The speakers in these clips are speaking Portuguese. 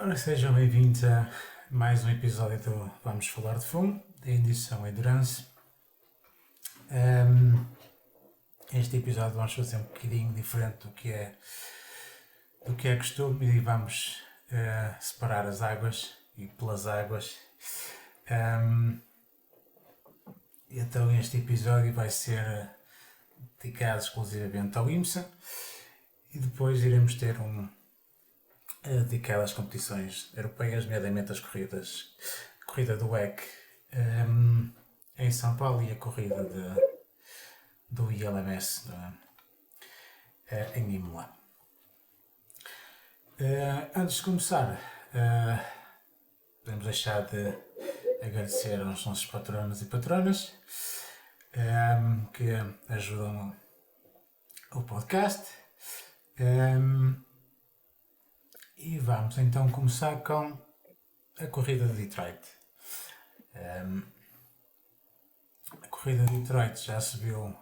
Ora, sejam bem-vindos a mais um episódio do Vamos Falar de Fumo, da edição Endurance. Este episódio vamos fazer um bocadinho diferente do que é costume e vamos separar as águas e pelas águas. E então este episódio vai ser dedicado exclusivamente ao IMSA e depois iremos ter dedicado às competições europeias, nomeadamente as corridas, a corrida do WEC em São Paulo e a corrida do ILMS em Imola. Antes de começar, podemos deixar de agradecer aos nossos patronos e patronas que ajudam o podcast. E vamos então começar com a corrida de Detroit. A corrida de Detroit já se viu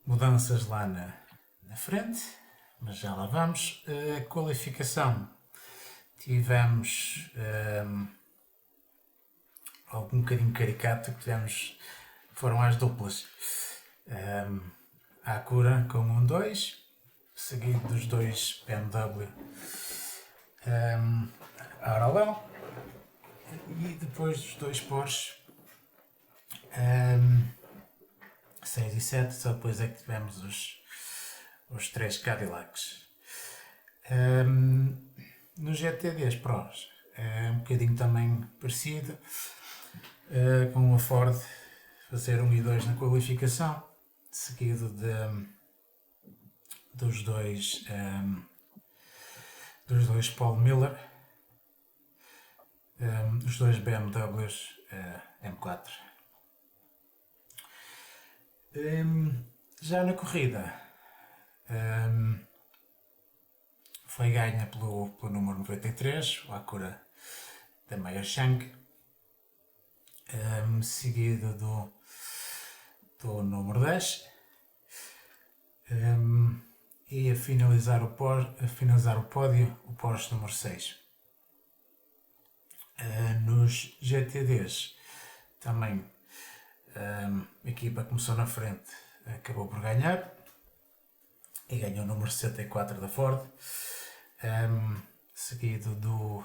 mudanças lá na frente, mas já lá vamos. A qualificação tivemos algo um bocadinho caricato, foram as duplas. A Acura com 1-2, seguido dos dois BMW Auralão e depois dos dois Porsche 6 e 7, só depois é que tivemos os três Cadillacs. No GT10 Pros é um bocadinho também parecido, com a Ford fazer 1 e 2 na qualificação, seguido dos dois Paul Miller, os dois BMWs M4. Já na corrida foi ganha pelo número 93, o Acura da Meyer Shank, seguido do número 10. E a finalizar o pódio, o Porsche número 6. Nos GTDs também a equipa começou na frente, acabou por ganhar e ganhou o número 64 da Ford, seguido do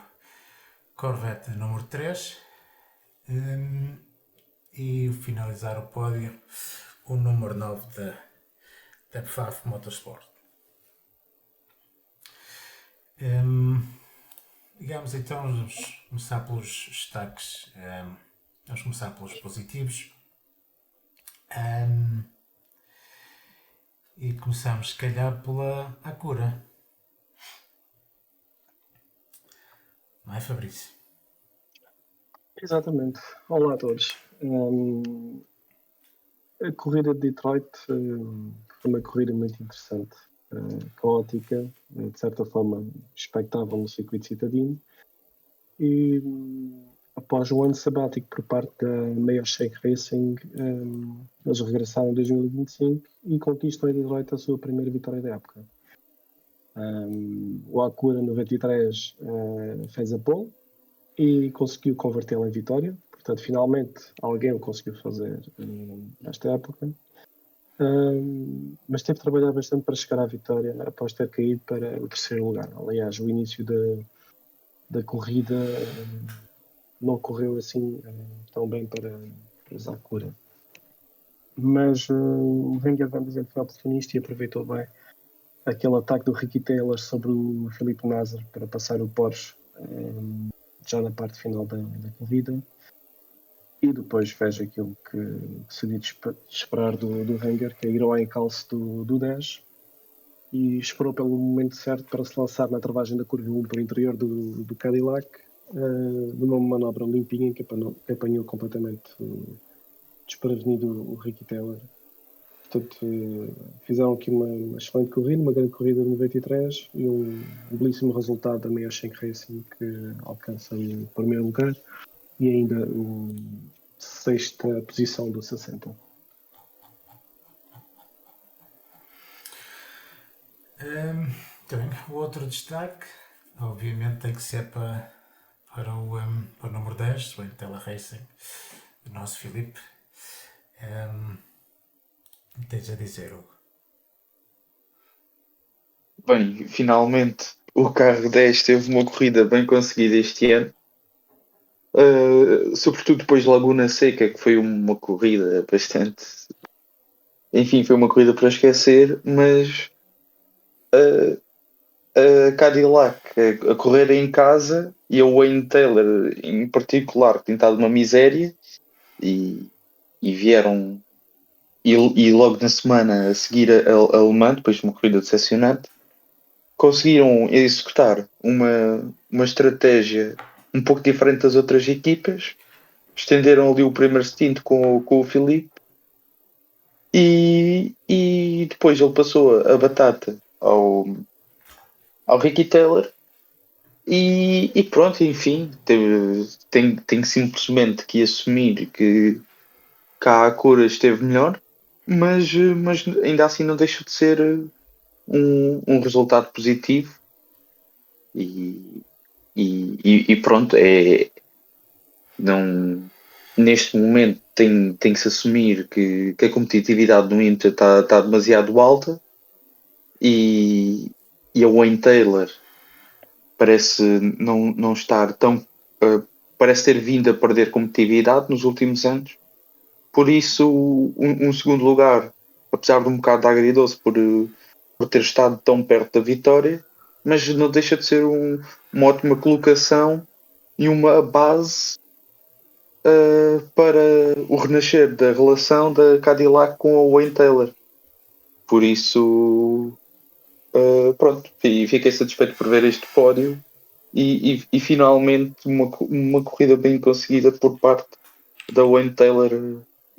Corvette número 3, e finalizar o pódio o número 9 da PFAF Motorsport. Digamos então, vamos começar pelos destaques, vamos começar pelos positivos, e começamos se calhar pela Acura, não é, Fabrício? Exatamente. Olá a todos. A corrida de Detroit foi uma corrida muito interessante, caótica, de certa forma expectável no circuito citadino, e após um ano sabático por parte da Meyer Shank Racing, eles regressaram em 2025 e conquistam em Detroit a sua primeira vitória da época. O Acura 93 fez a pole e conseguiu convertê-la em vitória. Portanto, finalmente alguém o conseguiu fazer nesta época. Mas teve de trabalhar bastante para chegar à vitória após ter caído para o terceiro lugar. Aliás, o início da corrida não correu assim tão bem para Acura. Mas o Wenger Van Dijk foi oportunista e aproveitou bem aquele ataque do Ricky Taylor sobre o Felipe Nasr para passar o Porsche já na parte final da corrida, e depois fez aquilo que se devia de esperar do Wenger, que é ir ao encalço do 10, e esperou pelo momento certo para se lançar na travagem da curva 1 para o interior do Cadillac, numa manobra limpinha que apanhou completamente desprevenido o Ricky Taylor. Portanto, fizeram aqui uma excelente corrida, uma grande corrida de 93 e um belíssimo resultado da Meyer Shank Racing, que alcança o primeiro lugar e ainda a sexta posição do 60. Também o outro destaque obviamente tem que ser para o número 10, o Entella Racing, do nosso Filipe. Tens a dizer, Hugo. Bem, finalmente o carro 10 teve uma corrida bem conseguida este ano. Sobretudo depois de Laguna Seca, que foi uma corrida bastante. Enfim, foi uma corrida para esquecer, mas a Cadillac a correr em casa e a Wayne Taylor em particular, que tem estado uma miséria e, e vieram. E logo na semana a seguir a alemã, depois de uma corrida decepcionante, conseguiram executar uma estratégia um pouco diferente das outras equipas, estenderam ali o primeiro stint com o Filipe e depois ele passou a batata ao Ricky Taylor e pronto, enfim, tem simplesmente que assumir que cá a cura esteve melhor, mas ainda assim não deixa de ser um resultado positivo e, e pronto, não, neste momento tem que se assumir que a competitividade no Inter está demasiado alta e, e a Wayne Taylor parece não estar tão. Parece ter vindo a perder competitividade nos últimos anos. Por isso, um segundo lugar, apesar de um bocado agridoce por ter estado tão perto da vitória, mas não deixa de ser uma ótima colocação e uma base para o renascer da relação da Cadillac com a Wayne Taylor. Por isso, pronto, fiquei satisfeito por ver este pódio e finalmente uma corrida bem conseguida por parte da Wayne Taylor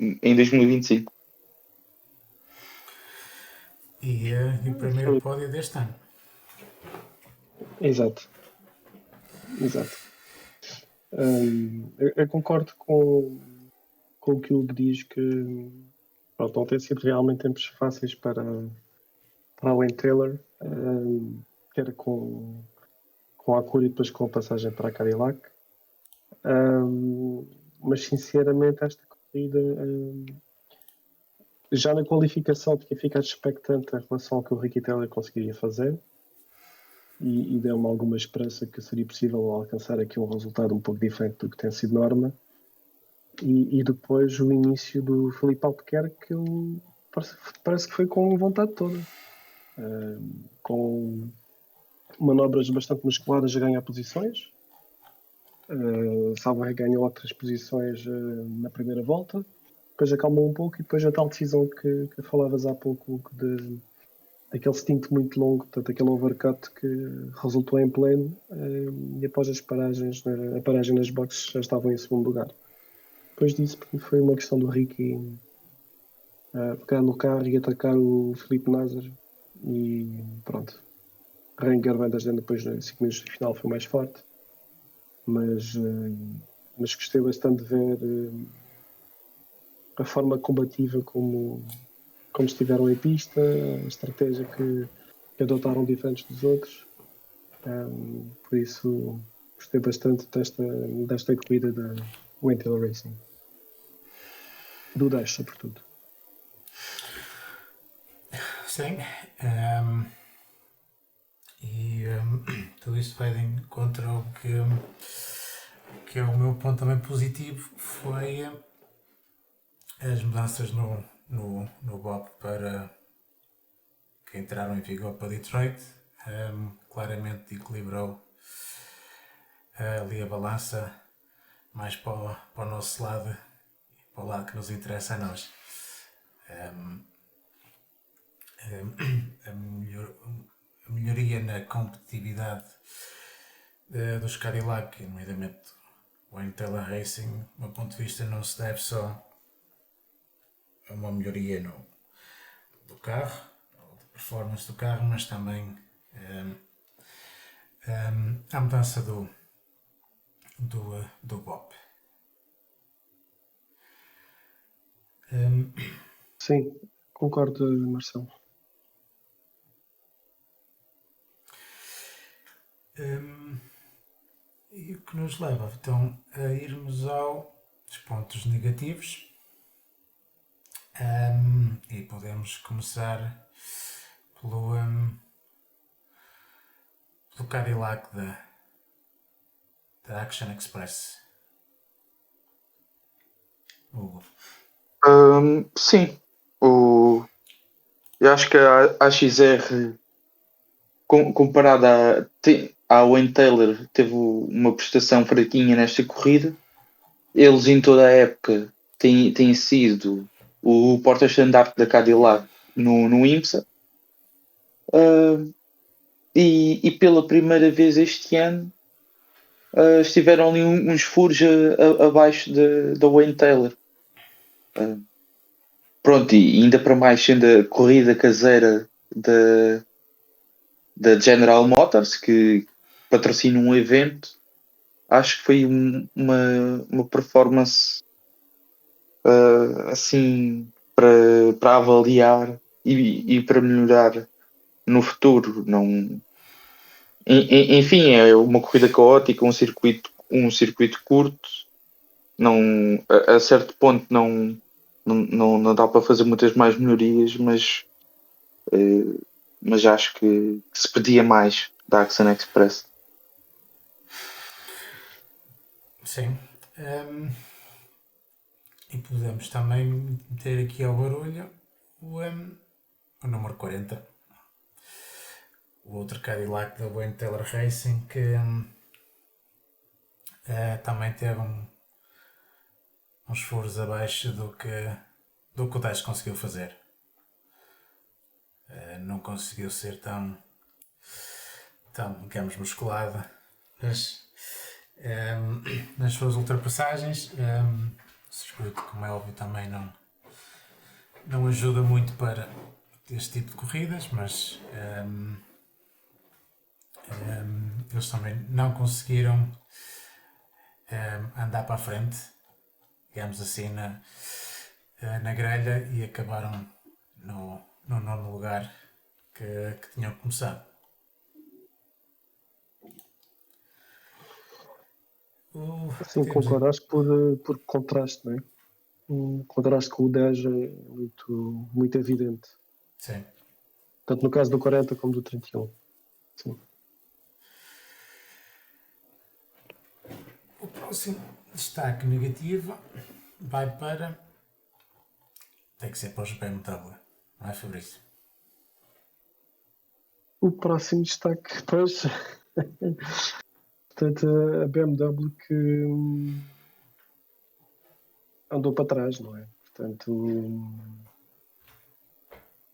em 2025. E o primeiro Filipe, pódio deste ano. exato, exato. Eu concordo com o que o Hugo diz que pronto, não tem sido realmente tempos fáceis para a Wayne Taylor, quer com a Acura e depois com a passagem para a Cadillac. Mas sinceramente esta corrida já na qualificação tinha ficado expectante em relação ao que o Ricky Taylor conseguiria fazer e deu-me alguma esperança que seria possível alcançar aqui um resultado um pouco diferente do que tem sido norma. E depois o início do Filipe Albuquerque parece que foi com vontade toda, com manobras bastante musculadas a ganhar posições. Salva ganhou outras posições na primeira volta, depois acalmou um pouco e depois a tal decisão que falavas há pouco daquele stint muito longo, portanto aquele overcut que resultou em pleno e após as paragens, a paragem nas boxes já estavam em segundo lugar. Depois disso foi uma questão do Ricky pegar no carro e atacar o Felipe Nasser e pronto. Renger van der Ven depois nos 5 minutos de final foi mais forte, mas gostei bastante de ver a forma combativa como estiveram em pista, a estratégia que adotaram diferentes dos outros. Por isso gostei bastante desta corrida da Wayne Racing. Do Dash, sobretudo. Sim. Tudo isto vai de encontro ao que é o meu ponto também positivo, foi as mudanças no BOP que entraram em vigor para Detroit. Claramente equilibrou ali a balança mais para o nosso lado, para o lado que nos interessa a nós. A melhoria na competitividade dos Cadillac, nomeadamente o Wayne Taylor Racing, do meu ponto de vista, não se deve só a uma melhoria do carro, da performance do carro, mas também à mudança do BOP. Sim, concordo, Marcelo. Hum, e o que nos leva então a irmos aos pontos negativos. E podemos começar pelo, pelo Cadillac da Action Express. Hugo. Sim, eu acho que a XR, comparada à Wayne Taylor, teve uma prestação fraquinha nesta corrida. Eles, em toda a época, têm sido o porta-estandarte da Cadillac no IMSA. E pela primeira vez este ano, estiveram ali uns furos abaixo da Wayne Taylor. Pronto, e ainda para mais sendo a corrida caseira da General Motors, que patrocina um evento, acho que foi uma performance assim para avaliar e para melhorar no futuro. Não, enfim, é uma corrida caótica, um circuito curto. Não, a certo ponto não dá para fazer muitas mais melhorias, mas acho que se pedia mais da Action Express. Sim. E podemos também meter aqui ao barulho o número 40. O outro Cadillac da Wayne Taylor Racing que também teve uns furos abaixo do que o Dash conseguiu fazer. Não conseguiu ser tão digamos, musculado nas suas ultrapassagens. O circuito, como é óbvio, também não ajuda muito para este tipo de corridas, mas eles também não conseguiram andar para a frente, digamos assim, na grelha e acabaram no nono lugar que tinham começado. Sim, concordo. Acho que por contraste, não é? Um contraste com o 10 é muito evidente. Sim. Tanto no caso do 40 como do 31. Sim. O próximo destaque negativo vai para. Tem que ser para os BMW, não é, Fabrício? O próximo destaque, pois. Portanto, a BMW que andou para trás, não é? Portanto,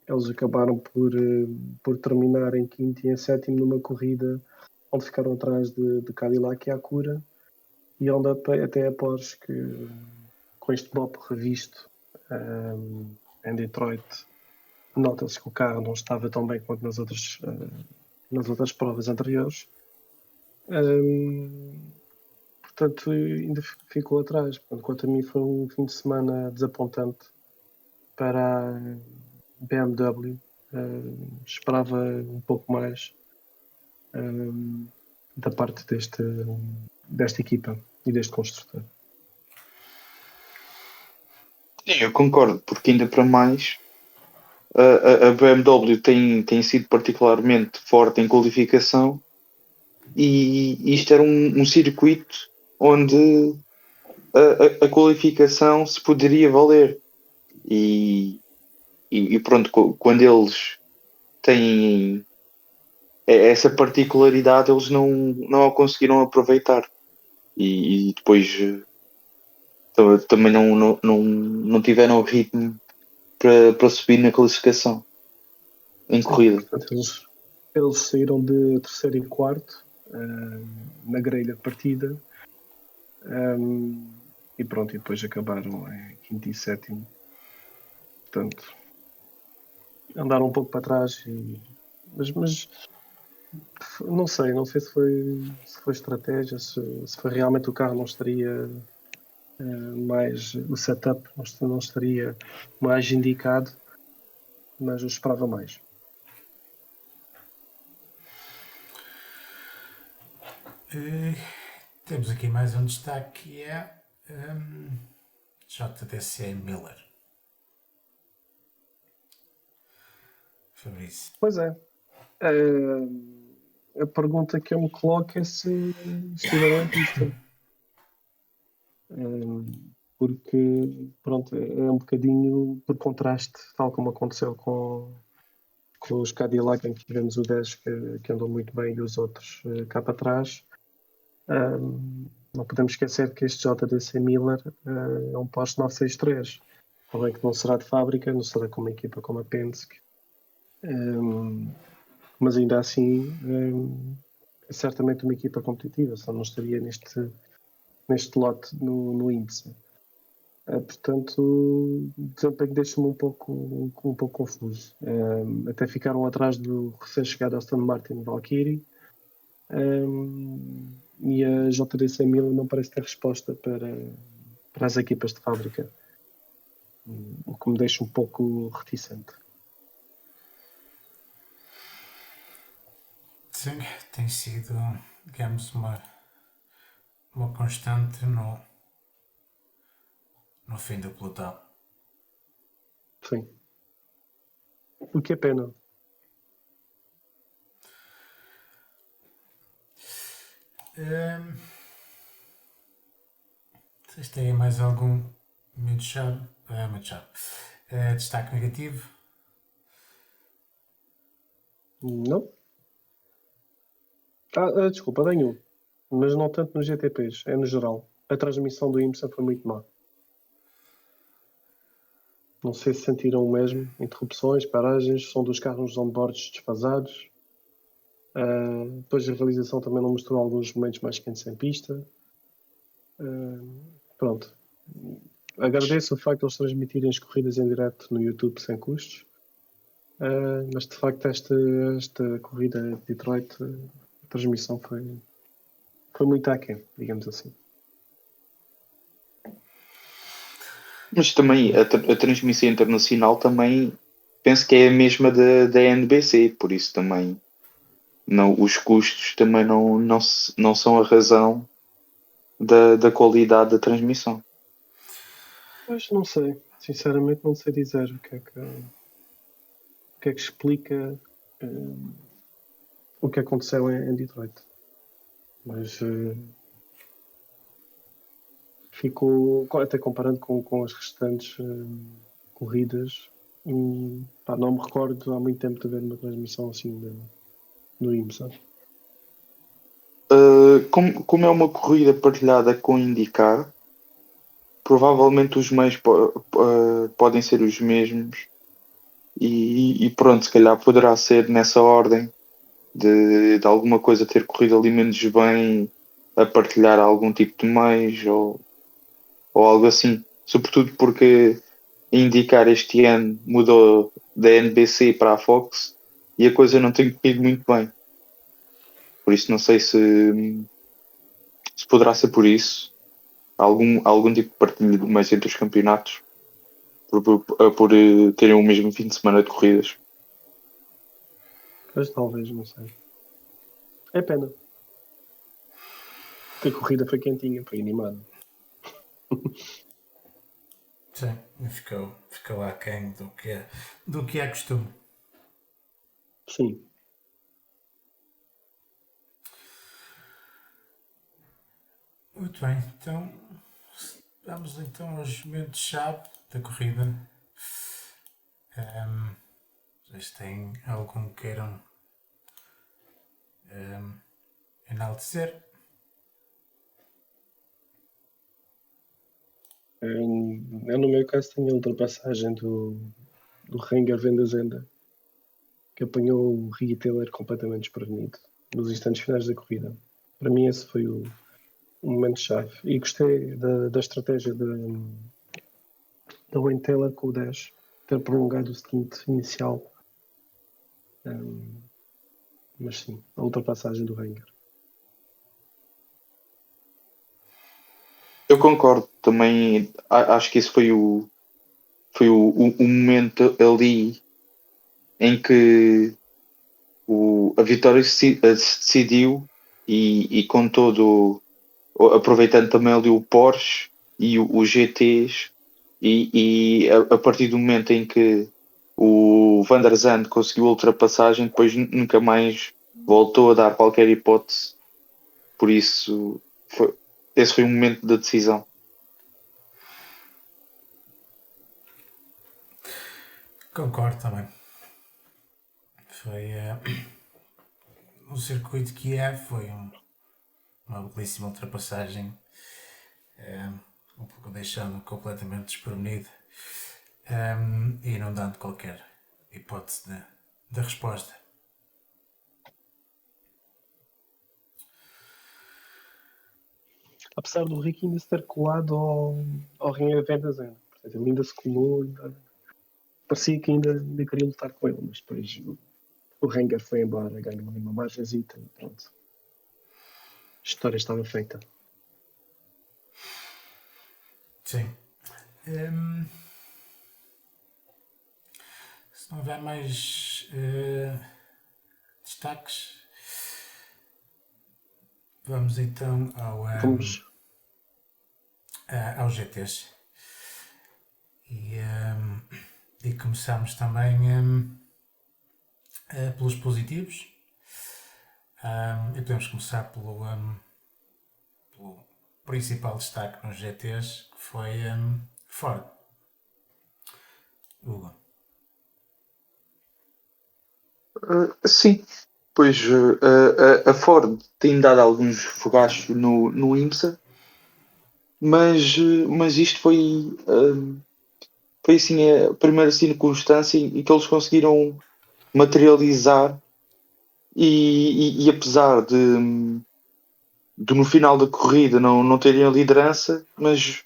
eles acabaram por terminar em quinto e em sétimo numa corrida onde ficaram atrás de Cadillac e Acura e onde até a Porsche, que com este bloco revisto em Detroit, nota-se que o carro não estava tão bem quanto nas outras provas anteriores. Portanto, ainda ficou atrás. Portanto, quanto a mim, foi um fim de semana desapontante para a BMW. Esperava um pouco mais da parte desta equipa e deste construtor. Sim, eu concordo, porque ainda para mais a BMW tem sido particularmente forte em qualificação e isto era um circuito onde a qualificação se poderia valer. E pronto, quando eles têm essa particularidade, eles não a conseguiram aproveitar. E depois também não tiveram ritmo para subir na classificação em corrida. Portanto, eles saíram de terceiro e quarto na grelha de partida e pronto, e depois acabaram em quinto e sétimo. Portanto, andaram um pouco para trás, mas não sei se foi estratégia, se foi realmente o carro não estaria mais, o setup não estaria mais indicado, mas eu esperava mais. Temos aqui mais um destaque que é JTC Miller. Fabrício. Pois é. A pergunta que eu me coloco é se estiveram em pista. Porque, pronto, é um bocadinho por contraste, tal como aconteceu com os Cadillac, em que tivemos o 10 que andou muito bem e os outros cá para trás. Não podemos esquecer que este JDC Miller é um Porsche 963. Está bem que não será de fábrica, não será com uma equipa como a Penske, mas ainda assim é certamente uma equipa competitiva, só não estaria neste lote no índice. Portanto, o desempenho deixa-me um pouco confuso. Até ficaram atrás do recém-chegado Aston Martin Valkyrie, e a JDC Miller não parece ter resposta para as equipas de fábrica, o que me deixa um pouco reticente. Sim, tem sido, digamos, uma constante no fim do pelotão. Sim. O que é pena. Vocês têm mais algum muito chave? Destaque negativo? Não? Desculpa, tenho um, mas não tanto nos GTPs, é no geral. A transmissão do IMSA foi muito má. Não sei se sentiram o mesmo. Interrupções, paragens, som dos carros on-boards desfasados. Depois a realização também não mostrou alguns momentos mais quentes em pista. Pronto. Agradeço o facto de eles transmitirem as corridas em direto no YouTube sem custos. Mas de facto esta corrida de Detroit, a transmissão foi muito aquém, digamos assim. Mas também a transmissão internacional também penso que é a mesma da NBC, por isso também não, os custos também não são a razão da qualidade da transmissão. Pois não sei, sinceramente não sei dizer o que é que explica o que aconteceu em Detroit. Mas ficou, até comparando com as restantes corridas, não me recordo há muito tempo de ver uma transmissão assim no IMSA. Como é uma corrida partilhada com IndyCar, provavelmente os meios podem ser os mesmos e pronto, se calhar poderá ser nessa ordem de alguma coisa ter corrido ali menos bem a partilhar algum tipo de meios ou algo assim. Sobretudo porque a IndyCar este ano mudou da NBC para a Fox e a coisa não tem corrido muito bem. Por isso não sei se poderá ser por isso. Algum tipo de partilha de meios entre os campeonatos por terem o mesmo fim de semana de corridas. Mas talvez, não sei. É pena. Porque a corrida foi quentinha, foi animada. Sim, ficou aquém do que é costume. Sim. Muito bem, então vamos então aos momentos-chave da corrida. Vocês têm algum que queiram enaltecer? Eu, no meu caso, tenho a ultrapassagem do Renger Vendazenda, que apanhou o Ricky Taylor completamente desprevenido nos instantes finais da corrida. Para mim, esse foi o momento-chave. E gostei da estratégia da Wayne Taylor com o 10, ter prolongado o stint inicial. Mas sim, a ultrapassagem do Renger. Eu concordo também. Acho que esse foi o momento ali em que a vitória se decidiu e com todo, aproveitando também ali o Porsche e os GTs, a partir do momento em que o Van der Zandt conseguiu a ultrapassagem, depois nunca mais voltou a dar qualquer hipótese. Por isso, esse foi o momento da decisão. Concordo também. Foi o circuito que é, foi uma belíssima ultrapassagem, deixando-me completamente desprevenido, e não dando qualquer hipótese de resposta. Apesar do Rick ainda se ter colado ao Rinha Vendas ainda. Portanto, ele ainda se colou, parecia que ainda queria lutar com ele, mas depois o Renger foi embora, ganhou uma margenzita e pronto. A história estava feita. Sim. Se não houver mais destaques, vamos então aos GTs. E começamos também pelos positivos. E podemos começar pelo principal destaque nos GTs, que foi Ford. Hugo. Sim, pois a Ford tem dado alguns fogachos no IMSA, mas isto foi assim a primeira circunstância em que eles conseguiram materializar e apesar de no final da corrida não terem a liderança, mas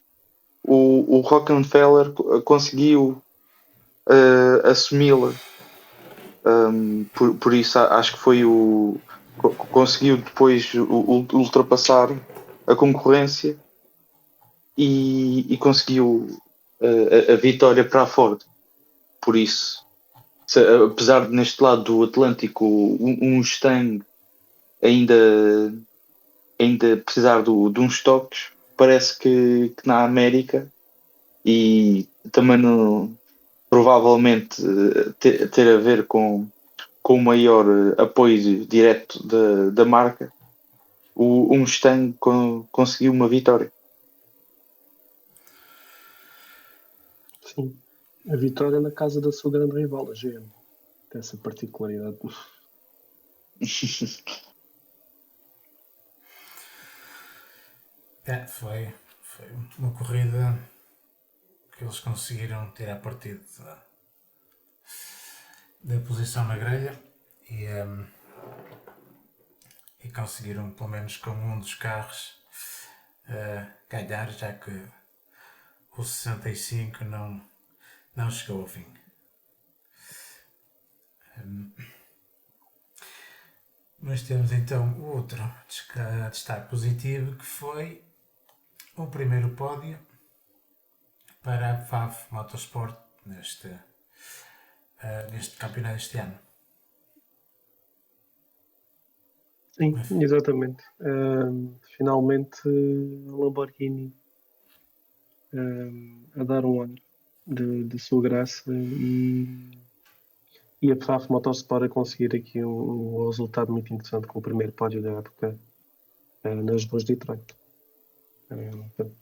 o Rockefeller conseguiu assumi-la. Por isso acho que foi conseguiu depois ultrapassar a concorrência e conseguiu a vitória para a Ford. Por isso, apesar de neste lado do Atlântico um Mustang ainda precisar de uns toques, parece que na América e também provavelmente ter a ver com o maior apoio direto da marca, o Mustang conseguiu uma vitória. Sim. A vitória na casa da sua grande rival, a GM. Tem essa particularidade. Foi uma corrida que eles conseguiram tirar partido da posição na grelha e conseguiram, pelo menos com um dos carros, ganhar, já que o 65 não chegou ao fim. Mas temos então outro destaque positivo, que foi o primeiro pódio para a FAV Motorsport neste campeonato este ano. Sim, exatamente. Finalmente a Lamborghini a dar um ano de sua graça e a FAF Motorsport a conseguir aqui um resultado muito interessante com o primeiro pódio da época nas ruas de Detroit.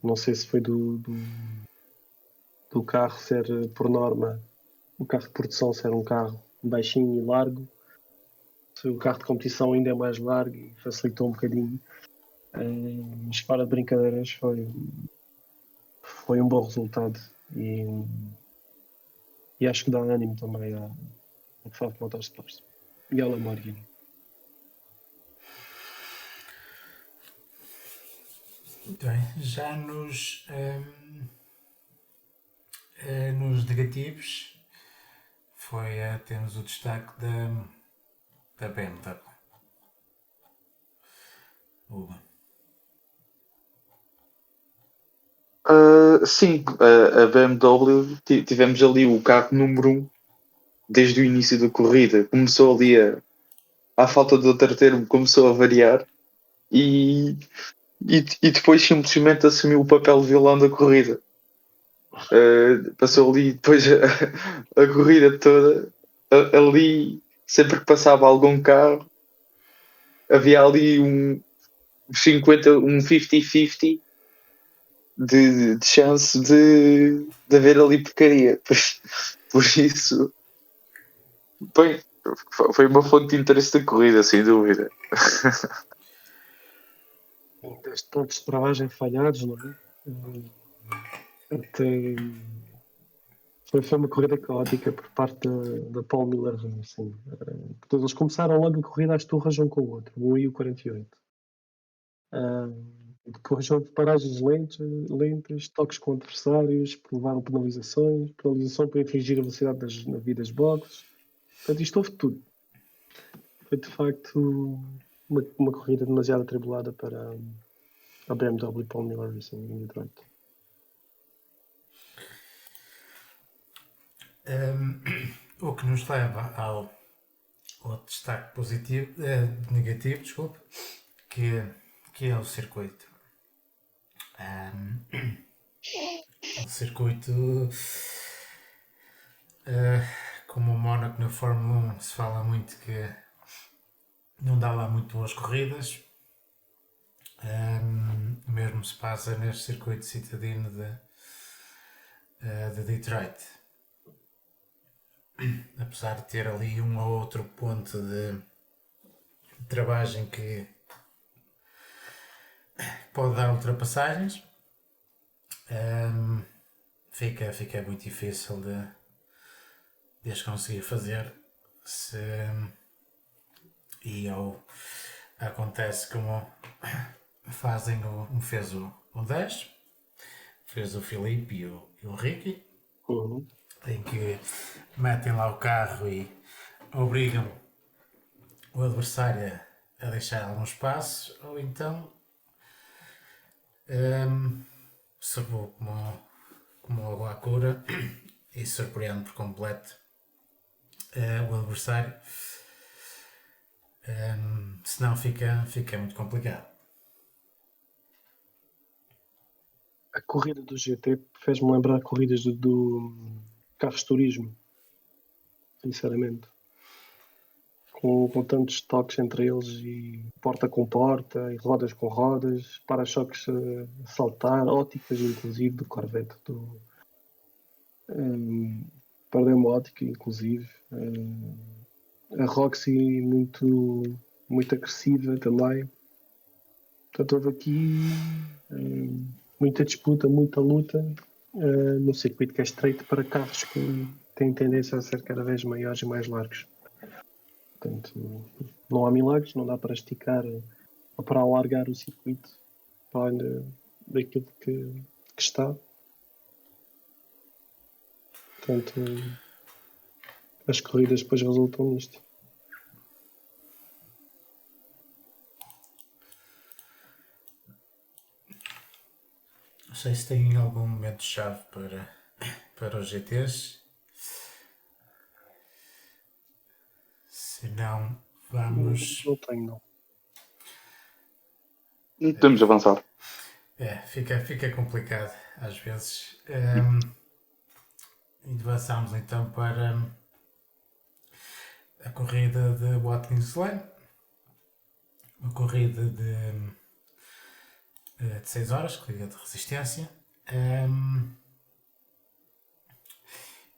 Não sei se foi do carro ser, por norma, o carro de produção ser um carro baixinho e largo, se o carro de competição ainda é mais largo e facilitou um bocadinho. Mas fora de brincadeiras, foi um bom resultado e acho que dá ânimo também ao FAF Motorsport e ao Lamborghini. Muito bem, já nos negativos temos o destaque da BMW. Hugo. Sim, a BMW, tivemos ali o carro número 1 desde o início da corrida. Começou ali à falta de outro termo, começou a variar e, e depois simplesmente assumiu o papel de vilão da corrida. Passou ali depois a corrida toda, ali, sempre que passava algum carro, havia ali um 50-50 de chance de haver ali porcaria. Por isso, bem, foi uma fonte de interesse da corrida, sem dúvida. Desde pontos de travagem falhados, não é? Até foi uma corrida caótica por parte da Paul Miller. Assim. Portanto, eles começaram logo a corrida às turras um com o outro, o 1 e o 48. Depois houve paragens lentas, toques com adversários, levaram penalizações, penalização para infringir a velocidade na vida das boxes. Portanto, isto houve tudo. Foi de facto uma corrida demasiado atribulada para a BMW Paul Miller Racing em Detroit. O que nos leva ao destaque positivo, negativo, desculpe, que é o circuito. O circuito, como o Mónaco na Fórmula 1, se fala muito que não dá lá muito boas corridas. O mesmo se passa neste circuito citadino de Detroit. Apesar de ter ali um ou outro ponto de travagem que pode dar ultrapassagens, fica muito difícil de as conseguir fazer acontece como fazem fez o 10, fez o Filipe e o Ricky, em que metem lá o carro e obrigam o adversário a deixar algum espaço, ou então se vou como a cura e surpreende por completo o adversário, senão fica muito complicado. A corrida do GT fez-me lembrar corridas do carros de turismo, sinceramente. Com tantos toques entre eles, e porta com porta, e rodas com rodas, para-choques a saltar, óticas inclusive do Corvette. Perdeu uma ótica inclusive. A Roxy muito agressiva também. Portanto, houve aqui muita disputa, muita luta no circuito que é estreito para carros que têm tendência a ser cada vez maiores e mais largos. Portanto, não há milagres, não dá para esticar ou para alargar o circuito para além daquilo que está. Portanto, as corridas depois resultam nisto. Não sei se tem algum momento-chave para os GTs. Se não, vamos. Não tenho, não. Não podemos avançar. Fica complicado às vezes. Avançamos então para a corrida de Watkins Glen. Uma corrida de 6 horas, corrida de resistência.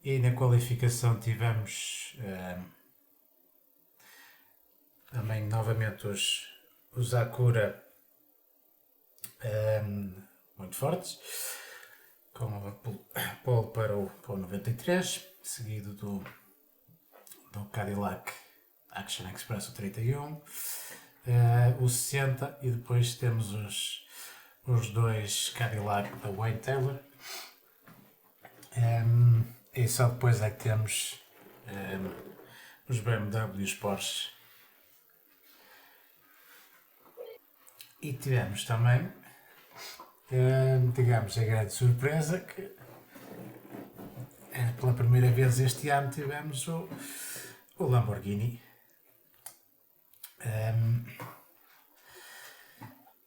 E na qualificação tivemos também novamente os Acura muito fortes, com a pole para o 93, seguido do Cadillac Action Express o 31, o 60, e depois temos os dois Cadillac da Wayne Taylor, e só depois é que temos os BMW e os Porsche. E tivemos também, digamos, a grande surpresa que pela primeira vez este ano tivemos o Lamborghini.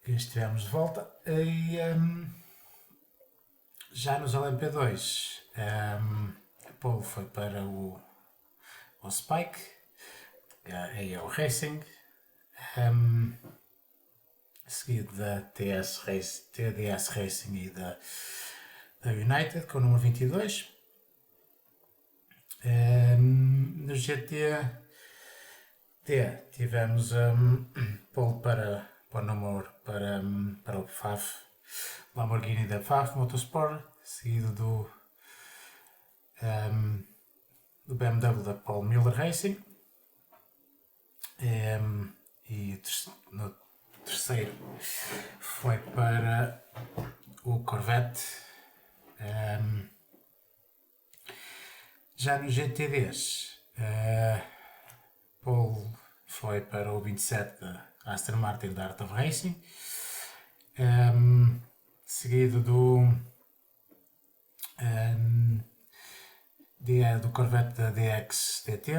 que estivemos de volta. E já nos LMP2, a pole foi para o Spike, aí é o Racing, seguido da TDS Racing e da United com o número 22. No GT tivemos pole para o FAF, Lamborghini da FAF Motorsport, seguido do BMW da Paul Miller Racing. E no terceiro foi para o Corvette. Já no GTDs, pole foi para o 27 da Aston Martin da Art of Racing, seguido do Corvette da DX DT,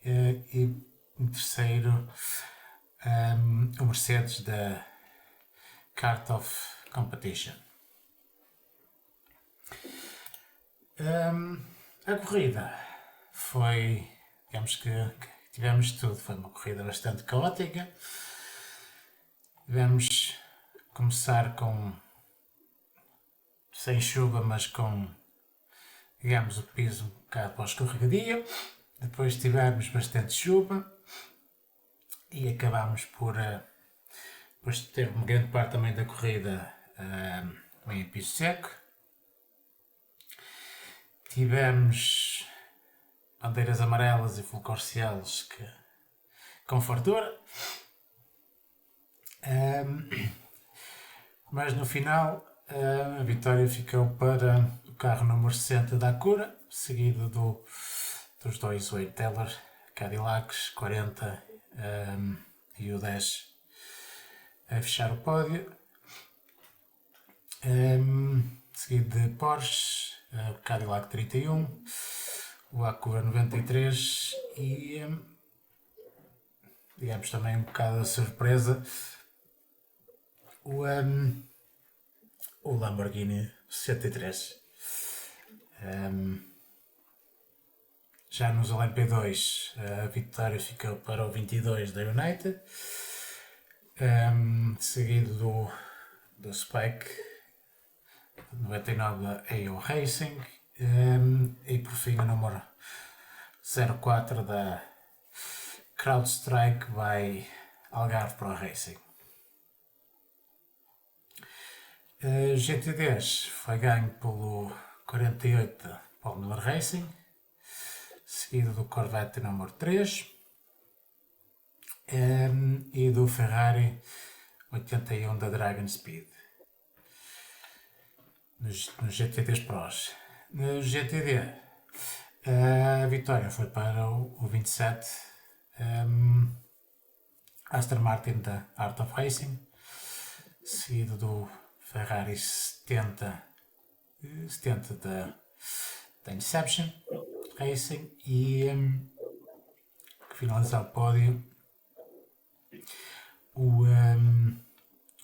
e em terceiro o Mercedes da Kart of Competition. A corrida foi, digamos que tivemos tudo, foi uma corrida bastante caótica. Tivemos começar sem chuva, mas com, digamos, o piso um bocado pós-escorregadio. Depois tivemos bastante chuva e acabámos por depois ter uma grande parte também da corrida em piso seco. Tivemos bandeiras amarelas e fulcrociales com fartura. Mas no final a vitória ficou para o carro número 60 da Acura, seguido dos dois Wayne Taylor Cadillacs 40 e o 10 a fechar o pódio, seguido de Porsche, o Cadillac 31, o Acura 93 e digamos também um bocado a surpresa o Lamborghini 63. Já nos LMP2 a vitória ficou para o 22 da United, seguido do Spike 99 da AO Racing, e por fim o número 04 da CrowdStrike by Algarve Pro Racing. GT10 foi ganho pelo 48 da Paul Miller Racing, seguido do Corvette número 3 e do Ferrari 81 da Dragon Speed. Nos GT3 Pros. No GTD a vitória foi para o 27 Aston Martin da Art of Racing, seguido do Ferrari 70 da Inception Racing e que finaliza o pódio o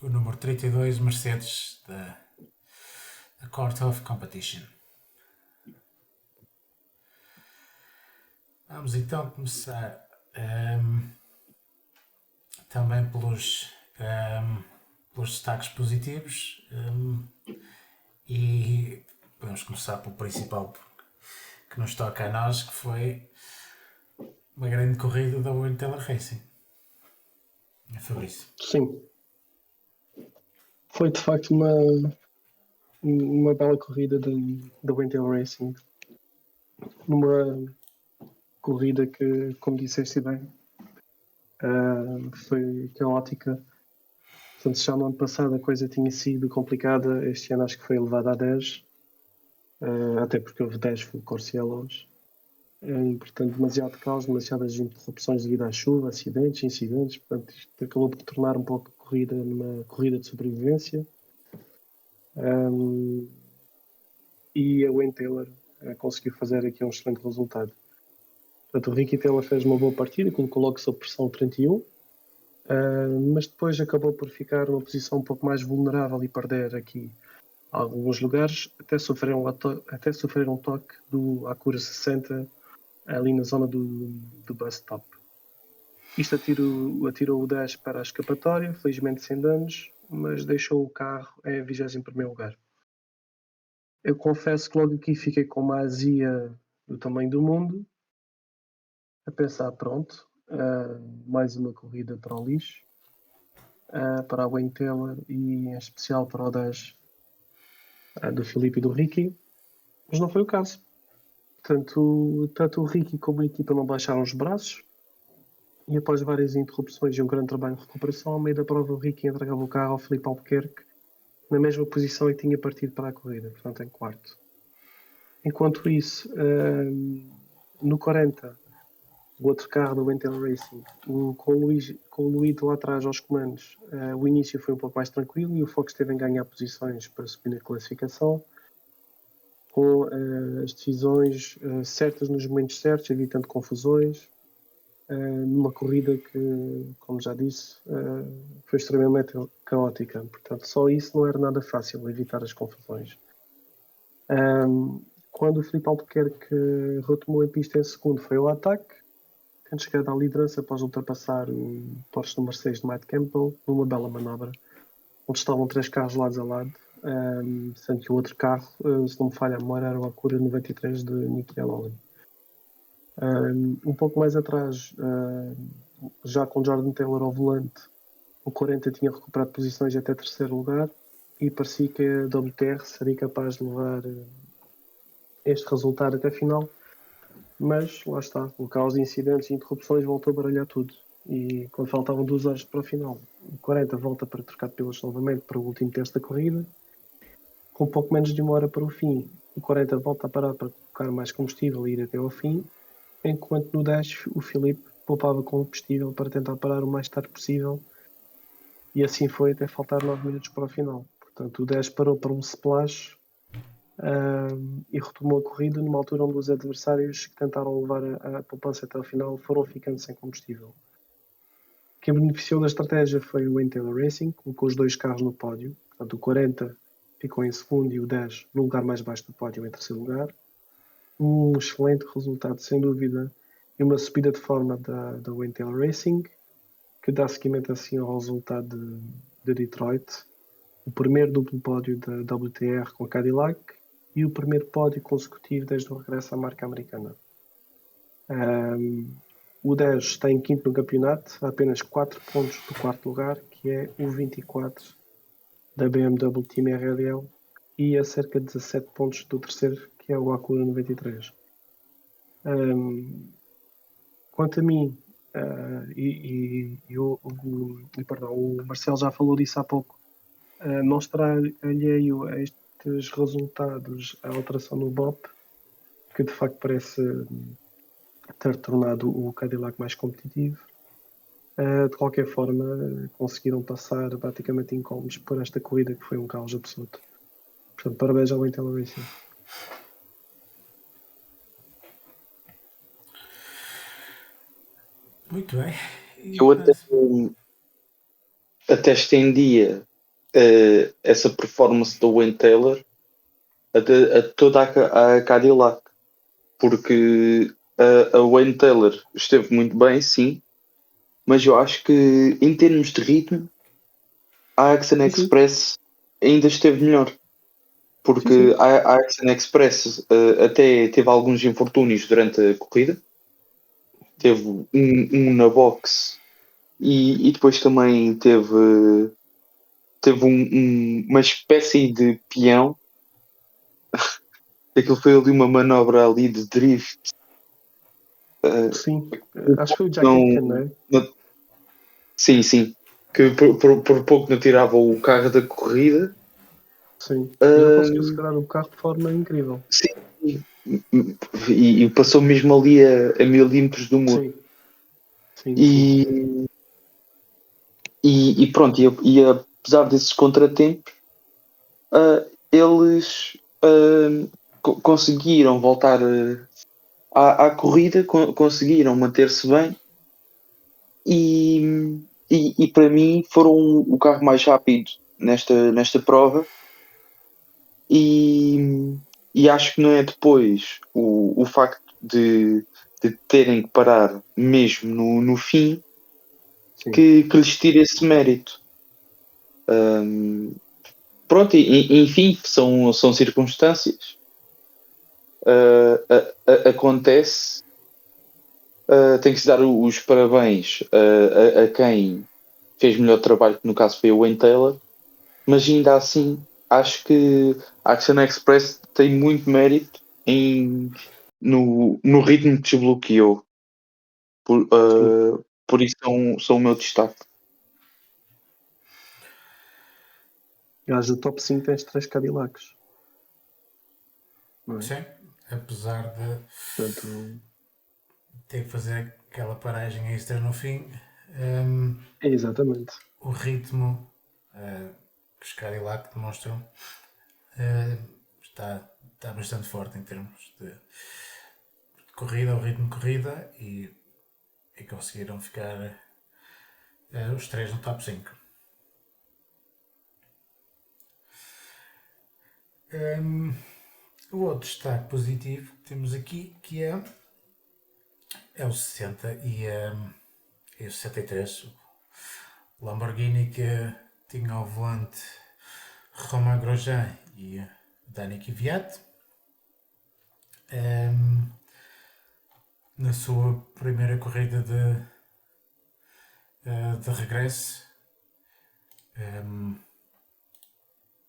número 32 Mercedes da Court of Competition. Vamos então começar também pelos destaques positivos, e podemos começar pelo principal que nos toca a nós, que foi uma grande corrida da Wayne Taylor Racing. É Fabrício. Sim. Foi de facto uma bela corrida da Wayne Taylor Racing. Uma corrida que, como disseste bem, foi caótica. Portanto, já no ano passado a coisa tinha sido complicada, este ano acho que foi elevada a 10, até porque houve 10 full course yellows. Portanto, demasiado caos, demasiadas interrupções devido à chuva, acidentes, incidentes. Portanto, isto acabou por tornar um pouco a corrida numa corrida de sobrevivência. E a Wayne Taylor conseguiu fazer aqui um excelente resultado. Portanto, o Ricky Taylor fez uma boa partida, colocou logo sob pressão 31. Mas depois acabou por ficar numa posição um pouco mais vulnerável e perder aqui alguns lugares, até sofreram um toque do Acura 60 ali na zona do bus stop. Isto atirou o 10 para a escapatória, felizmente sem danos, mas deixou o carro em 21º lugar. Eu confesso que logo aqui fiquei com uma azia do tamanho do mundo, a pensar, pronto, mais uma corrida para o lixo, para a Wayne Taylor e em especial para o 10 do Filipe e do Ricky, mas não foi o caso. Portanto, tanto o Ricky como a equipa não baixaram os braços e após várias interrupções e um grande trabalho de recuperação, ao meio da prova o Ricky entregava o carro ao Filipe Albuquerque na mesma posição em que tinha partido para a corrida, portanto em quarto. Enquanto isso, no 40, o outro carro do Intel Racing, com o Luís lá atrás aos comandos, o início foi um pouco mais tranquilo e o Fox teve em ganhar posições para subir na classificação, com as decisões certas nos momentos certos, evitando confusões, numa corrida que, como já disse, foi extremamente caótica. Portanto, só isso não era nada fácil, evitar as confusões. Quando o Filipe Albuquerque retomou a pista em segundo, foi o ataque, tendo chegado à liderança após ultrapassar o Porsche número 6 de Matt Campbell, numa bela manobra, onde estavam 3 carros lado a lado, sendo que o outro carro, se não me falha a memória, era o Acura 93 de Nicky Halloween. Um pouco mais atrás, já com Jordan Taylor ao volante, o 40 tinha recuperado posições até terceiro lugar e parecia que a WTR seria capaz de levar este resultado até a final, mas lá está, o caos de incidentes e interrupções voltou a baralhar tudo. E quando faltavam 2 horas para o final, o 40 volta para trocar de pilotos novamente para o último teste da corrida, com pouco menos de 1 hora para o fim. O 40 volta a parar para colocar mais combustível e ir até ao fim, enquanto no 10 o Filipe poupava combustível para tentar parar o mais tarde possível, e assim foi até faltar 9 minutos para o final. Portanto, o 10 parou para um splash e retomou a corrida numa altura onde os adversários que tentaram levar a poupança até ao final foram ficando sem combustível. Quem beneficiou da estratégia foi o Intel Racing, que colocou os 2 carros no pódio. Portanto, o 40 ficou em segundo e o 10 no lugar mais baixo do pódio, em terceiro lugar. Um excelente resultado, sem dúvida, e uma subida de forma da Intel Racing, que dá seguimento assim ao resultado de Detroit, o primeiro duplo pódio da WTR com a Cadillac e o primeiro pódio consecutivo desde o regresso à marca americana. O 10 está em quinto no campeonato, a apenas 4 pontos do quarto lugar, que é o 24 da BMW Team RLL, e a cerca de 17 pontos do terceiro, que é o Acura 93. Quanto a mim, o Marcelo já falou disso há pouco, não estará alheio a estes resultados a alteração no BOP, que de facto parece ter tornado o Cadillac mais competitivo. De qualquer forma, conseguiram passar praticamente incómodos por esta corrida, que foi um caos absoluto. Portanto, parabéns ao Intel Racing. Muito bem. Eu até estendia essa performance do Wayne Taylor a toda a Cadillac, porque a Wayne Taylor esteve muito bem, sim, mas eu acho que em termos de ritmo a Axon Express ainda esteve melhor, porque a Axon Express até teve alguns infortúnios durante a corrida, teve um na box e depois também teve uma espécie de peão. Aquilo foi ali uma manobra ali de drift. Sim, acho que foi o Jack Aitken, não é? Sim, que por pouco não tirava o carro da corrida. Sim, ele conseguiu segurar o carro de forma incrível. Sim, e passou mesmo ali a milímetros do muro. Sim. E pronto, e apesar desses contratempos, eles conseguiram voltar à corrida, conseguiram manter-se bem e para mim foram o carro mais rápido nesta prova e, e acho que não é depois o facto de terem que parar mesmo no fim Sim. que lhes tira esse mérito. Pronto, enfim, são circunstâncias. Acontece. Tem que se dar os parabéns a quem fez melhor trabalho, que no caso foi o Wayne Taylor, mas ainda assim acho que a Action Express tem muito mérito no ritmo que desbloqueou. Sim. Por isso são o meu destaque. Aliás, do top 5 tens 3 Cadillacs. Não é? Sim, apesar de Portanto, ter que fazer aquela paragem extra no fim, exatamente. o ritmo que os Cadillac demonstram eh, está bastante forte em termos de corrida, o ritmo de corrida e conseguiram ficar os três no top 5. O outro destaque positivo que temos aqui que é o 60 e o 63, o Lamborghini que tinha ao volante Romain Grosjean e Dani Kvyat. Na sua primeira corrida de regresso,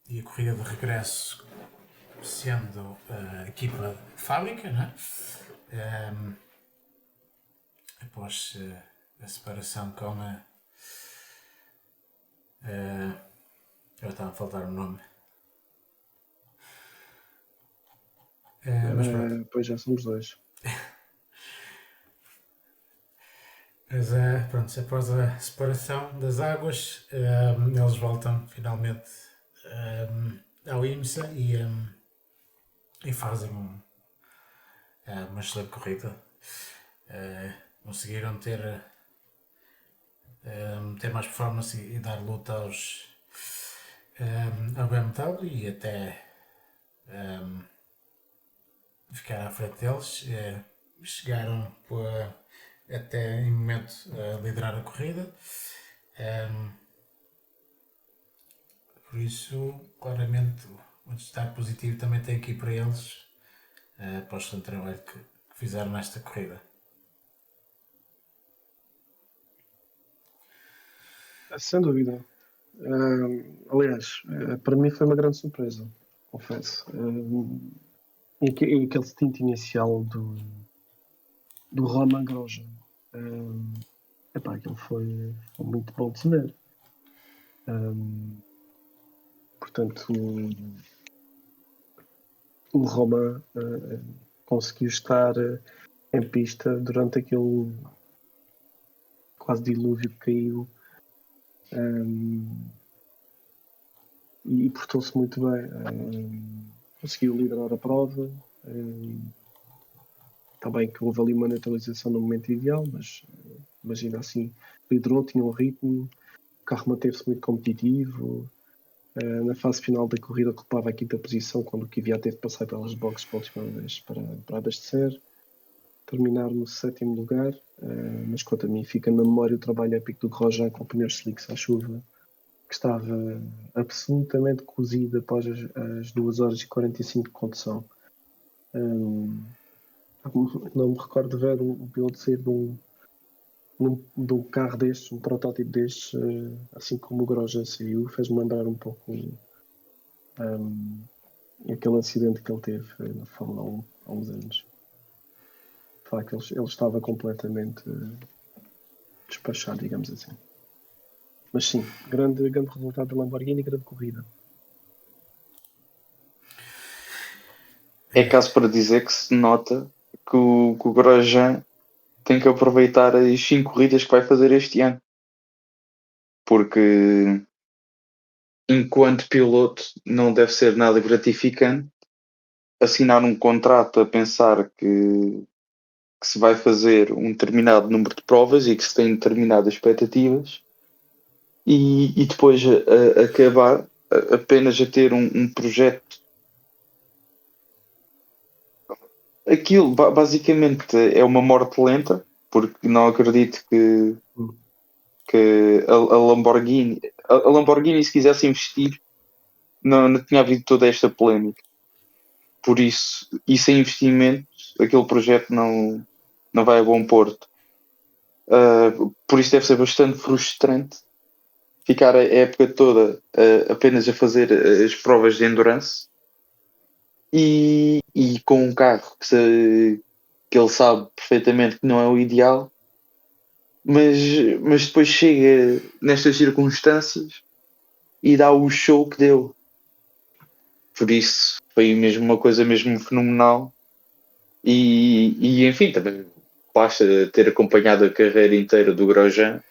e a corrida de regresso sendo a equipa de fábrica, né? Após a separação com a. Já estava a faltar o nome. Mas pronto. Pois já somos dois. Mas pronto, após a separação das águas, eles voltam finalmente ao IMSA e fazem uma excelente corrida. Conseguiram ter mais performance e dar luta ao BMW e até ficar à frente deles. Chegaram até em momento a liderar a corrida. Por isso, claramente, o destaque positivo também tem aqui para eles, para o excelente trabalho que fizeram nesta corrida. Sem dúvida. Aliás, para mim foi uma grande surpresa, confesso. Aquele stint inicial do Romain Grosjean. Aquilo foi muito bom de se ver. Portanto, o Romain conseguiu estar em pista durante aquele quase dilúvio que caiu e portou-se muito bem. Conseguiu liderar a prova. Está bem que houve ali uma neutralização no momento ideal, mas imagina assim, liderou, tinha um ritmo, o carro manteve-se muito competitivo. Na fase final da corrida ocupava a quinta posição quando o Kvyat teve de passar pelas boxes pela última vez para abastecer. Terminar no sétimo lugar, mas quanto a mim fica na memória o trabalho épico do Grosjean com pneus slicks à chuva, que estava absolutamente cozido após as 2 horas e 45 de condução. Não me recordo de ver um piloto sair de um carro destes, um protótipo destes, assim como o Grosjean saiu, fez-me lembrar um pouco aquele acidente que ele teve na Fórmula 1 há uns anos. De facto, ele estava completamente despachado, digamos assim. Mas sim, grande resultado da Lamborghini, grande corrida. É caso para dizer que se nota que o Grosjean tem que aproveitar as 5 corridas que vai fazer este ano. Porque enquanto piloto não deve ser nada gratificante assinar um contrato a pensar que se vai fazer um determinado número de provas e que se tem determinadas expectativas e depois acabar apenas a ter um projeto. Aquilo basicamente é uma morte lenta, porque não acredito Hum. que a Lamborghini, se quisesse investir, não tinha havido toda esta polémica. Por isso, e sem investimento, aquele projeto não vai a bom porto. Por isso deve ser bastante frustrante ficar a época toda apenas a fazer as provas de endurance e com um carro que ele sabe perfeitamente que não é o ideal, mas, mas depois chega nestas circunstâncias e dá o show que deu. Por isso foi mesmo uma coisa mesmo fenomenal e enfim, também basta ter acompanhado a carreira inteira do Grosjean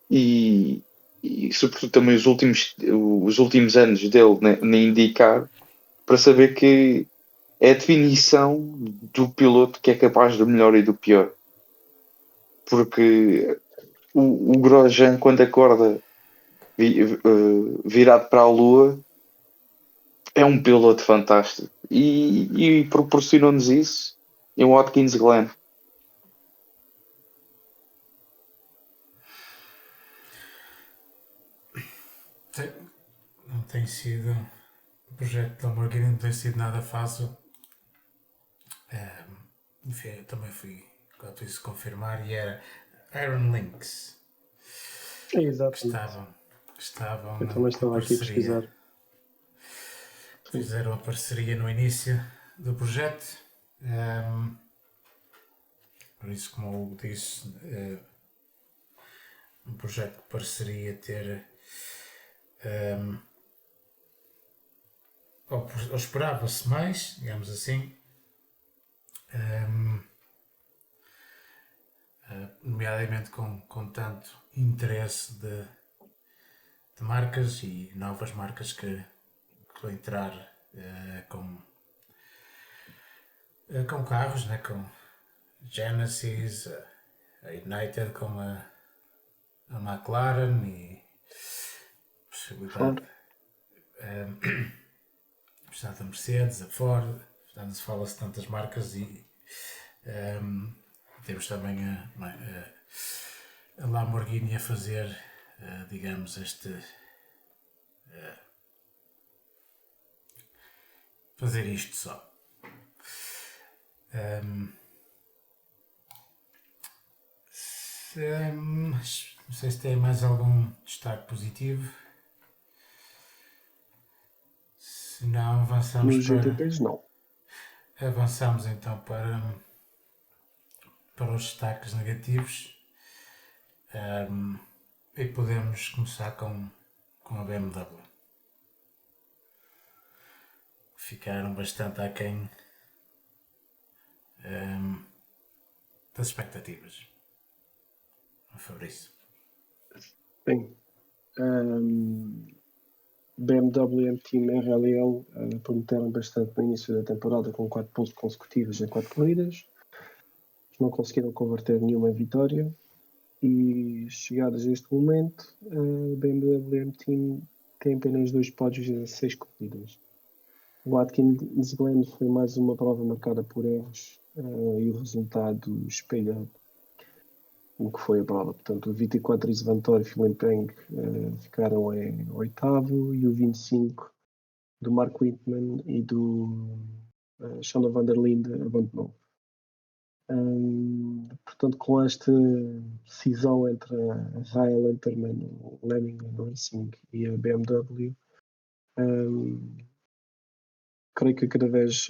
e, e sobretudo também os últimos anos dele na IndyCar para saber que é a definição do piloto que é capaz do melhor e do pior. Porque o Grosjean, quando acorda virado para a Lua, é um piloto fantástico e proporcionou-nos isso em Watkins Glen. Não tem sido. O projeto da Lamborghini não tem sido nada fácil. Enfim, eu também fui, quanto isso, confirmar, e era Iron Links É, que exatamente. estavam Eu também em estava aqui a parceria. pesquisar. Sim. Fizeram a parceria no início do projeto. Por isso, como o Hugo disse, um projeto que pareceria ter. Ou esperava-se mais, digamos assim, nomeadamente com tanto interesse de marcas e novas marcas que vão entrar com carros, né, com Genesis, a United com a McLaren e possibilidade, Fora. possibilidade da Mercedes, a Ford, portanto fala-se de tantas marcas e temos também a Lamborghini a fazer, digamos, fazer isto só. Não sei se tem mais algum destaque positivo. Se não, Nos GTPs, não. avançamos então para os destaques negativos. E podemos começar com a BMW. Ficaram bastante aquém das expectativas. Fabrício. Bem, BMW M Team RLL prometeram bastante no início da temporada com 4 pontos consecutivos em 4 corridas. Não conseguiram converter nenhuma vitória e chegados a este momento, a BMW M Team tem apenas 2 pódios em 6 corridas. O Watkins Glen foi mais uma prova marcada por erros e o resultado espelha o que foi a prova. Portanto, o 24 Isvantor e Philippe Eng ficaram em oitavo e o 25 do Mark Whitman e do Shona van der Linde abandonou. Portanto, com esta cisão entre a Rail Enterman, o Lemming Racing e a BMW, creio que cada vez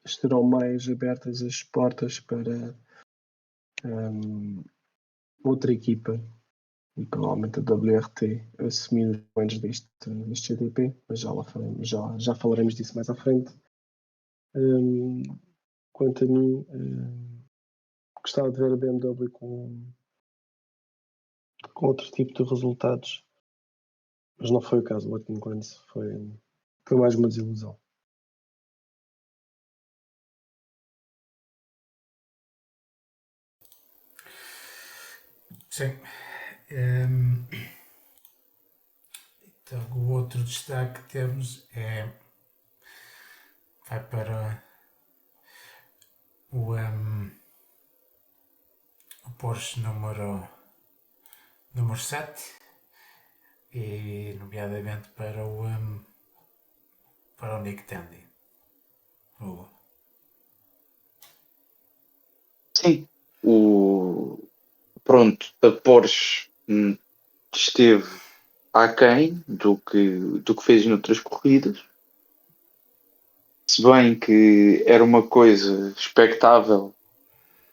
estarão mais abertas as portas para outra equipa e provavelmente a WRT assumir os comandos deste GTP, mas já falaremos disso mais à frente. Quanto a mim, gostava de ver a BMW com outro tipo de resultados, mas não foi o caso. O Watkins Glen foi mais uma desilusão. Sim. Ehm, então, o outro destaque que temos vai para o Porsche número 7 e nomeadamente para o Nick Tandy. O, Sim, pronto, a Porsche esteve aquém do que fez noutras corridas. Se bem que era uma coisa expectável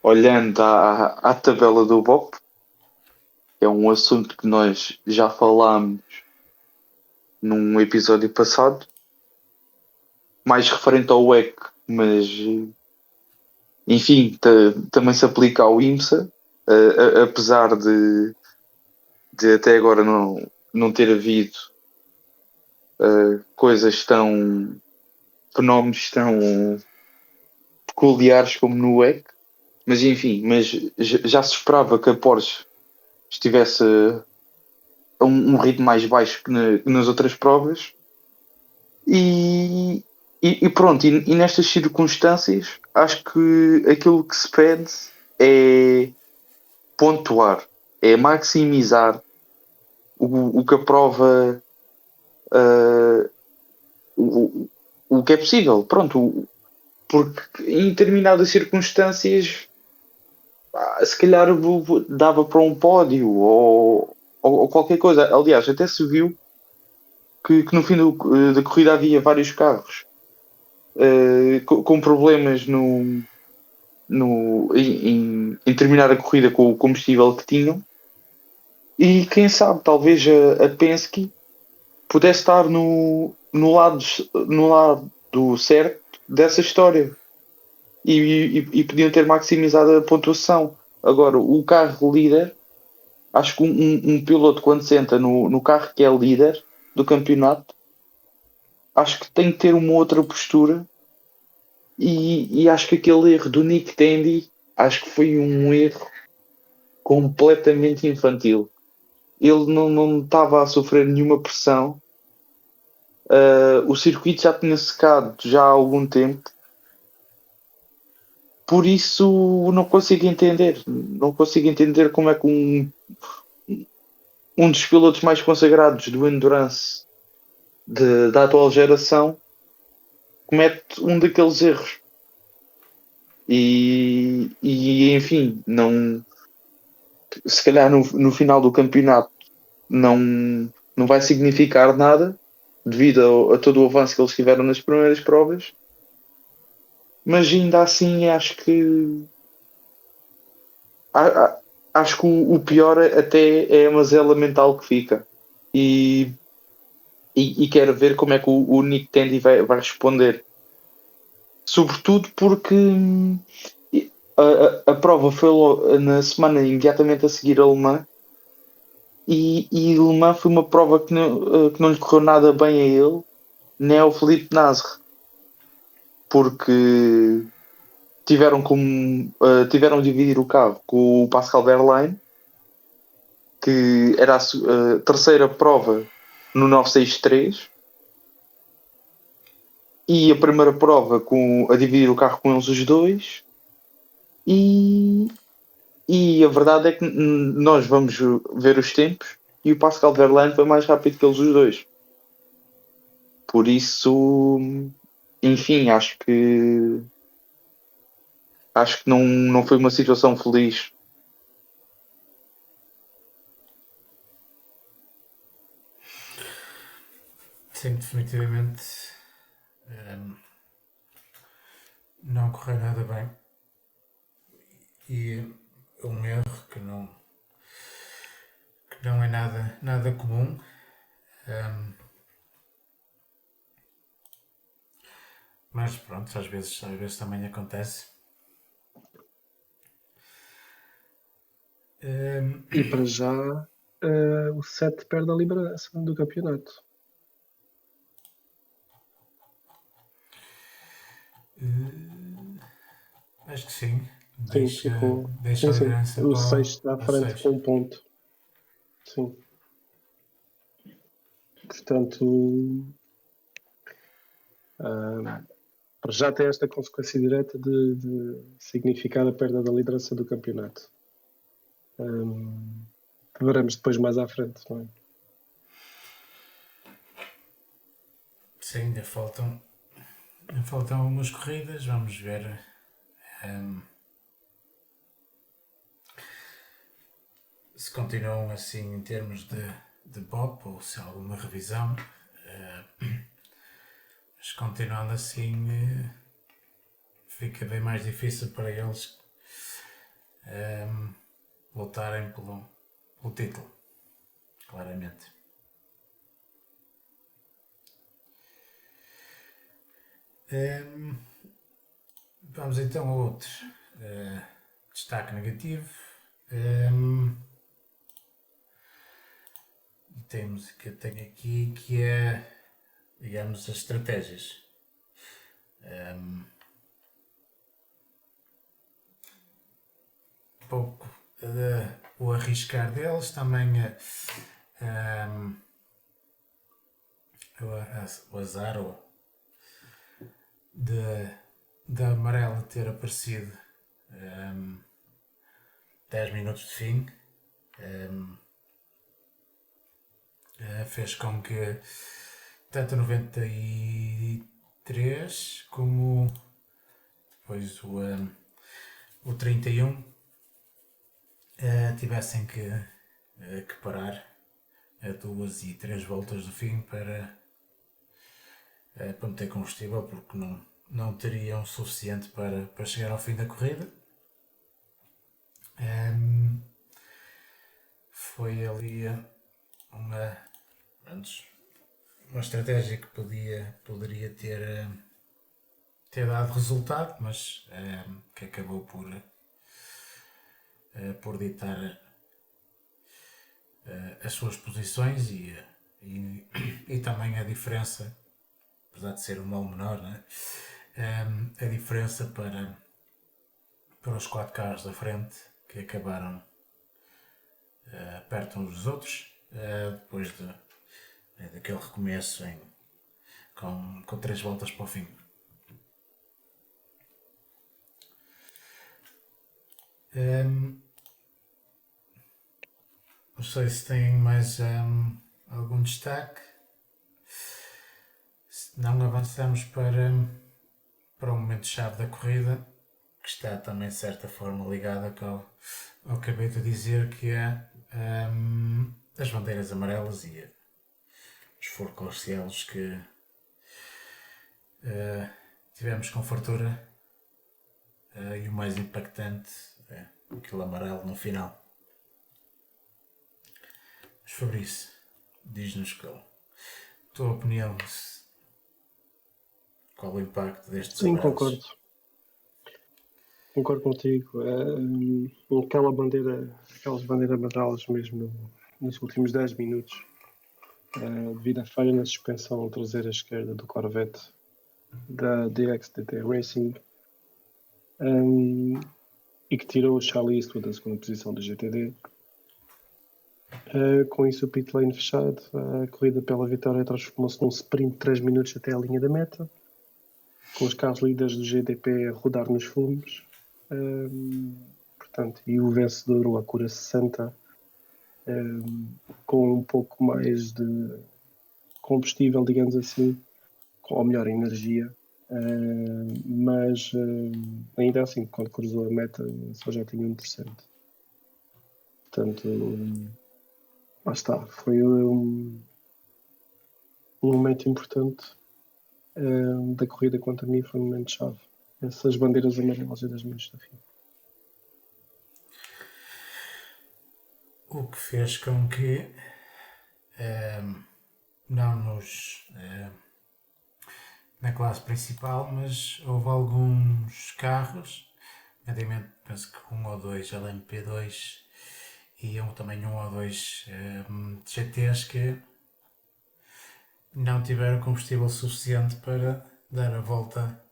olhando à tabela do BOP, é um assunto que nós já falámos num episódio passado, mais referente ao WEC, mas enfim, também se aplica ao IMSA, apesar de até agora não ter havido coisas fenómenos tão peculiares como no WEC, mas enfim, mas já se esperava que a Porsche estivesse a um ritmo mais baixo que nas outras provas e, e pronto, e nestas circunstâncias acho que aquilo que se pede é pontuar, é maximizar o que a prova uh, o, o que é possível, pronto, porque em determinadas circunstâncias se calhar dava para um pódio ou qualquer coisa. Aliás, até se viu que no fim da corrida havia vários carros com problemas em terminar a corrida com o combustível que tinham. E quem sabe, talvez a Penske pudesse estar no lado certo dessa história e podiam ter maximizado a pontuação. Agora, o carro líder, acho que um piloto, quando senta no carro que é líder do campeonato, acho que tem que ter uma outra postura. E acho que aquele erro do Nick Tandy, acho que foi um erro completamente infantil. Ele não estava a sofrer nenhuma pressão. O circuito já tinha secado já há algum tempo. Por isso não consigo entender. Não consigo entender como é que um dos pilotos mais consagrados do Endurance da atual geração comete um daqueles erros. E enfim, não, se calhar no final do campeonato não, não vai significar nada devido a todo o avanço que eles tiveram nas primeiras provas, mas ainda assim acho que a- a- acho que o pior até é a mazela mental que fica e quero ver como é que o Nick Tandy vai responder, sobretudo porque a prova foi na semana imediatamente a seguir a Le Mans e Le Mans foi uma prova que não lhe correu nada bem a ele, nem ao Felipe Nasr, porque tiveram de dividir o carro com o Pascal Wehrlein, que era a terceira prova no 963 e a primeira prova a dividir o carro com eles os dois e, e a verdade é que nós vamos ver os tempos e o Pascal Wehrlein foi mais rápido que eles os dois. Por isso, enfim, acho que não foi uma situação feliz. sim, definitivamente ehm, não correu nada bem. E um erro que não é nada comum. ehm, mas pronto, às vezes também acontece. Ehm, E para já o 7 perde a liderança do campeonato. acho que sim. Sim, deixa, ficou. deixa Sim, a sim. liderança O para 6 está à o frente 6. com um ponto. Sim. Portanto, para já tem esta consequência direta de significar a perda da liderança do campeonato. Que veremos depois mais à frente, não é? Sim, ainda faltam algumas corridas, vamos ver se continuam assim em termos de BOP ou se há alguma revisão. Mas continuando assim, fica bem mais difícil para eles lutarem pelo título, claramente. Vamos então a outro destaque negativo. Temos que eu tenho aqui que é, digamos, as estratégias. Pouco o arriscar deles, também o azar de amarelo ter aparecido 10 minutos de fim. Fez com que tanto 93 como depois o 31 tivessem que parar a 2 e 3 voltas do fim para meter combustível, porque não teriam suficiente para chegar ao fim da corrida. Foi ali uma estratégia que poderia ter dado resultado, mas que acabou por ditar as suas posições e também a diferença, apesar de ser um mal menor, né? A diferença para os 4 carros da frente que acabaram perto uns dos outros, depois daquele recomeço com 3 voltas para o fim. Não sei se tem mais algum destaque. Se não, avançamos para o momento-chave da corrida, que está também de certa forma ligada ao que acabei de dizer, que é as bandeiras amarelas e os forclaucielos que tivemos com fartura, e o mais impactante é aquele amarelo no final. Mas Fabrício, diz-nos qual a tua opinião, qual o impacto destes Sim, amarelos. concordo contigo. Aquelas bandeiras amarelas mesmo nos últimos 10 minutos, devido à falha na suspensão traseira esquerda do Corvette da DXDT Racing, e que tirou o Charlie Eastwood da segunda posição do GTD. Com isso, o pit lane fechado, a corrida pela vitória transformou-se num sprint de 3 minutos até a linha da meta, com os carros líderes do GDP a rodar nos fumos. Portanto, e o vencedor, o Acura 60, com um pouco mais de combustível, digamos assim, ou melhor, energia, mas ainda assim, quando cruzou a meta, só já tinha 1%. Portanto, lá está, foi um momento importante da corrida. Quanto a mim, foi um momento chave. Essas bandeiras amarelas e das minutos da fim. O que fez com que não na classe principal, mas houve alguns carros, nomeadamente penso que um ou dois LMP2 e também um ou dois GTs que não tiveram combustível suficiente para dar a volta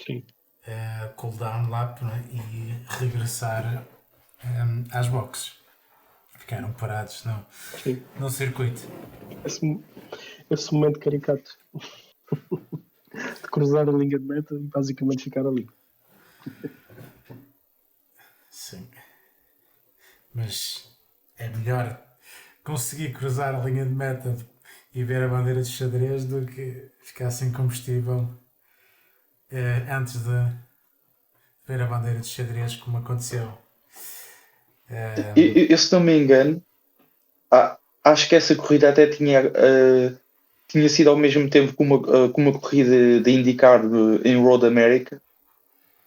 Sim. cooldown lap, não é? E regressar às boxes. Ficaram parados Sim. no circuito. Esse momento caricato de cruzar a linha de meta e basicamente ficar ali. Sim. Mas é melhor conseguir cruzar a linha de meta e ver a bandeira de xadrez do que ficar sem combustível antes de ver a bandeira de xadrez, como aconteceu. Eu, se não me engano, acho que essa corrida até tinha sido ao mesmo tempo que uma corrida de IndyCar em Road America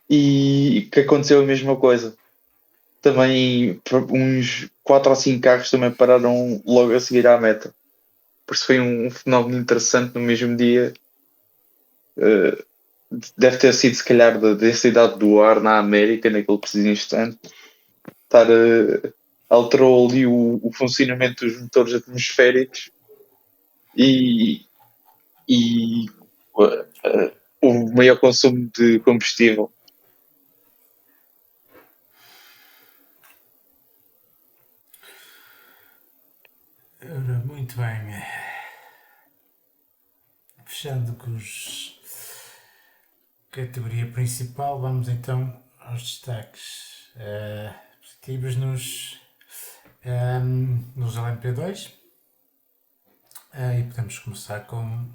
e que aconteceu a mesma coisa. Também uns 4 ou 5 carros também pararam logo a seguir à meta. Por isso foi um fenómeno interessante no mesmo dia. Uh, Deve ter sido se calhar da densidade do ar na América naquele preciso instante. Alterou ali o funcionamento dos motores atmosféricos e, e houve maior consumo de combustível. Ora, muito bem. Fechando com a categoria principal, vamos então aos destaques positivos nos LMP2. E podemos começar com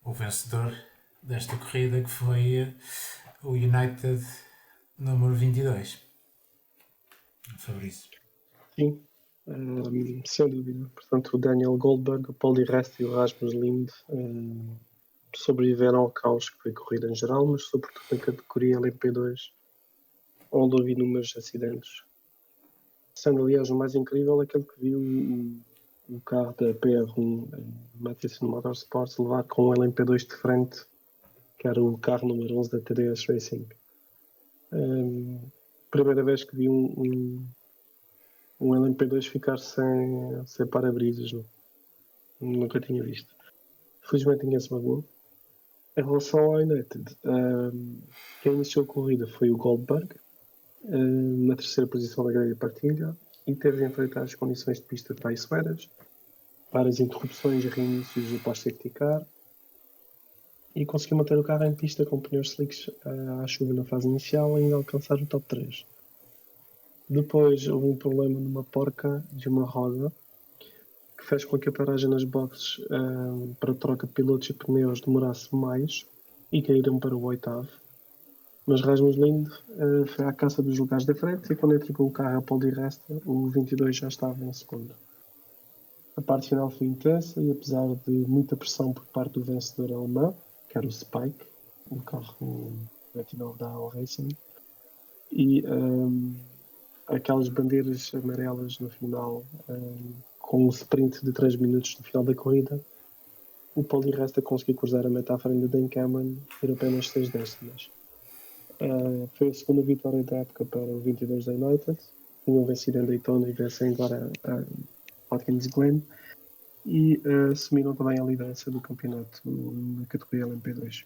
o vencedor desta corrida, que foi o United número 22. Fabrício. Sim, sem dúvida. Portanto, o Daniel Goldberg, o Paul di Resta e o Rasmus Lind sobreviveram ao caos que foi a corrida em geral, mas sobretudo na categoria LMP2, onde houve inúmeros acidentes. Sendo, aliás, o mais incrível aquele que viu o carro da PR1 Mathiasen Motorsports levar com um LMP2 de frente, que era o carro número 11 da TDS Racing. Primeira vez que vi um LMP2 ficar sem para-brisas, nunca tinha visto. Felizmente ninguém se magoou. Em relação ao United, quem iniciou a corrida foi o Goldberg, na terceira posição da grelha partilha, e teve de enfrentar as condições de pista traiçoeiras, várias interrupções e reinícios após safety car, e conseguiu manter o carro em pista com pneus slicks à chuva na fase inicial e ainda alcançar o top 3. Depois houve um problema numa porca de uma roda que fez com que a paragem nas boxes para troca de pilotos e pneus demorasse mais e caíram para o oitavo. Mas Rasmus Lind foi à caça dos lugares da frente e quando entrou o carro a Paul di Resta, o 22 já estava em segundo. A parte final foi intensa e apesar de muita pressão por parte do vencedor alemão, que era o Spike, o carro 29 da AL Racing, e aquelas bandeiras amarelas no final, com um sprint de 3 minutos no final da corrida, o Paul di Resta conseguiu cruzar a meta à frente de Dan Cameron por apenas 6 décimas. Foi a segunda vitória da época para o 22 da United. Tinham vencido em Daytona e vencem agora a Watkins Glen. E assumiram também a liderança do campeonato na categoria LMP2.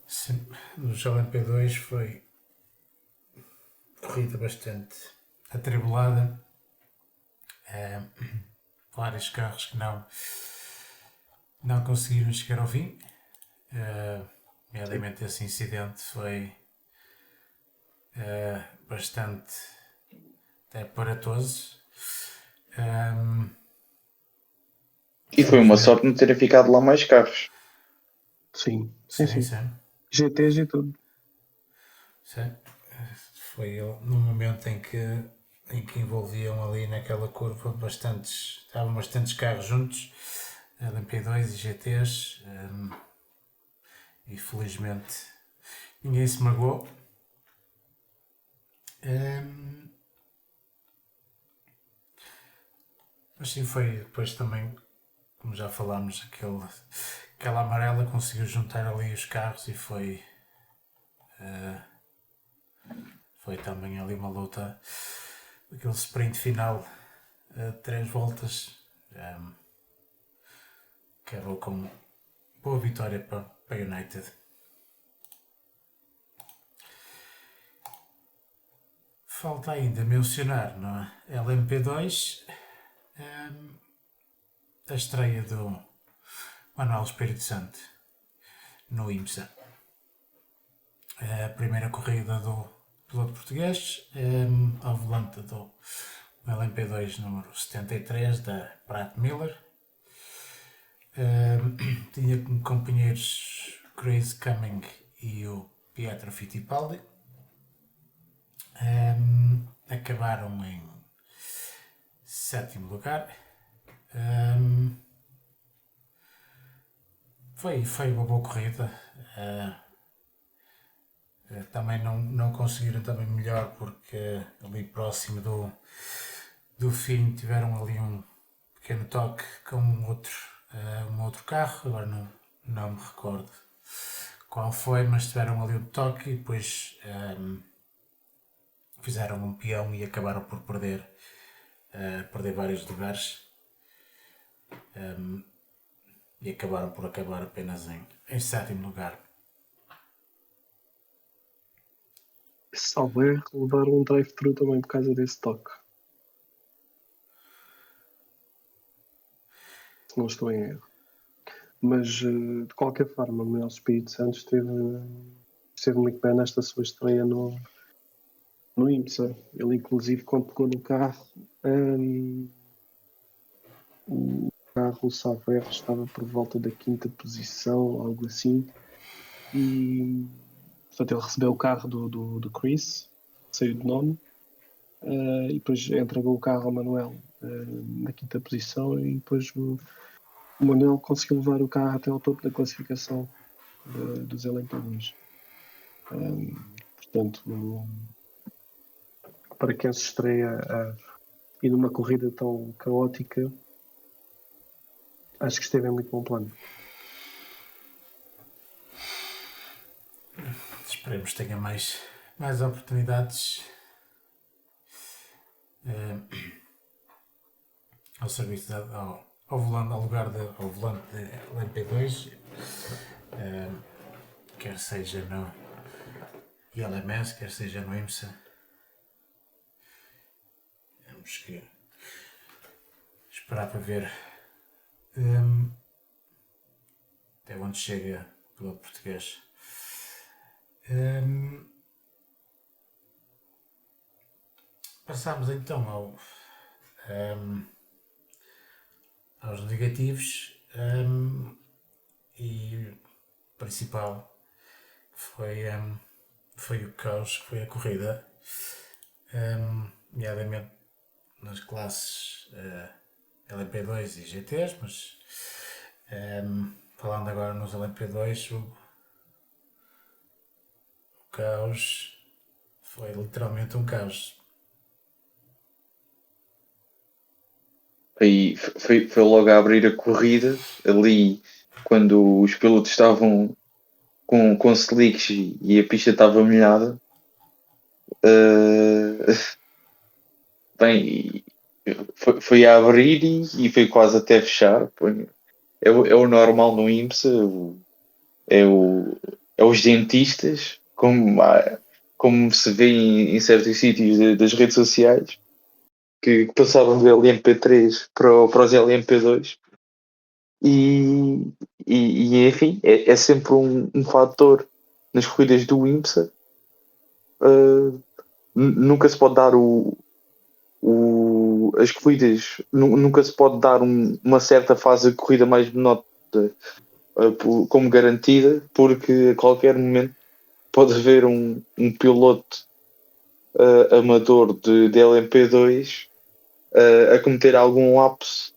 Sim, no LMP2 foi corrida bastante atribulada. Vários carros que não conseguiram chegar ao fim. Nomeadamente esse incidente foi bastante aparatoso. E foi uma sorte não terem ficado lá mais carros. Sim. GTs e tudo. Sim. Foi no momento em que envolviam ali naquela curva estavam bastantes carros juntos, LMP2 e GTs, e felizmente ninguém se magoou. Mas sim, foi depois também, como já falámos, aquela amarela conseguiu juntar ali os carros e foi também ali uma luta, aquele sprint final de 3 voltas, acabou com boa vitória para a United. Falta ainda mencionar no LMP2 a estreia do Manuel Espírito Santo no IMSA. A primeira corrida do piloto português ao volante do LMP2 número 73 da Pratt Miller. Tinha como companheiros Chris Cumming e o Pietro Fittipaldi. Acabaram em 7º lugar. Foi uma boa corrida. Também não conseguiram também melhor porque ali próximo do fim tiveram ali um pequeno toque com um outro carro. Agora não me recordo qual foi, mas tiveram ali um toque e depois fizeram um peão e acabaram por perder vários lugares. E acabaram por acabar apenas em 7º lugar. Salvo erro, levaram um drive-thru também por causa desse toque. Se não estou em erro. Mas, de qualquer forma, o Manuel Espírito Santo esteve muito bem nesta sua estreia no IMSA. Ele, inclusive, quando pegou no carro, o carro, salvo erro, estava por volta da 5ª posição, algo assim. E, portanto, ele recebeu o carro do Chris, saiu de nome, e depois entregou o carro ao Manuel na 5ª posição e depois o Manuel conseguiu levar o carro até ao topo da classificação dos LMP2. Portanto, para quem se estreia e numa corrida tão caótica, acho que esteve em muito bom plano. Esperemos que tenha mais oportunidades ao serviço ao volante, ao volante de LMP2, quer seja no ILMS, quer seja no IMSA. Temos que esperar para ver até onde chega o piloto português. Passamos então aos negativos, e o principal foi o caos que foi a corrida, nomeadamente nas classes LMP2 e GTs, mas falando agora nos LMP2, o caos foi literalmente um caos. Foi logo a abrir a corrida, ali quando os pilotos estavam com slicks e a pista estava molhada. Bem, foi a abrir e foi quase até fechar. É o normal no IMSA, é os dentistas, como se vê em certos sítios das redes sociais, que passaram do LMP3 para os LMP2. E enfim, é sempre um fator nas corridas do IMSA. Nunca se pode dar as corridas, nunca se pode dar uma certa fase de corrida mais monótona como garantida, porque a qualquer momento pode haver um piloto amador de LMP2 a cometer algum lapso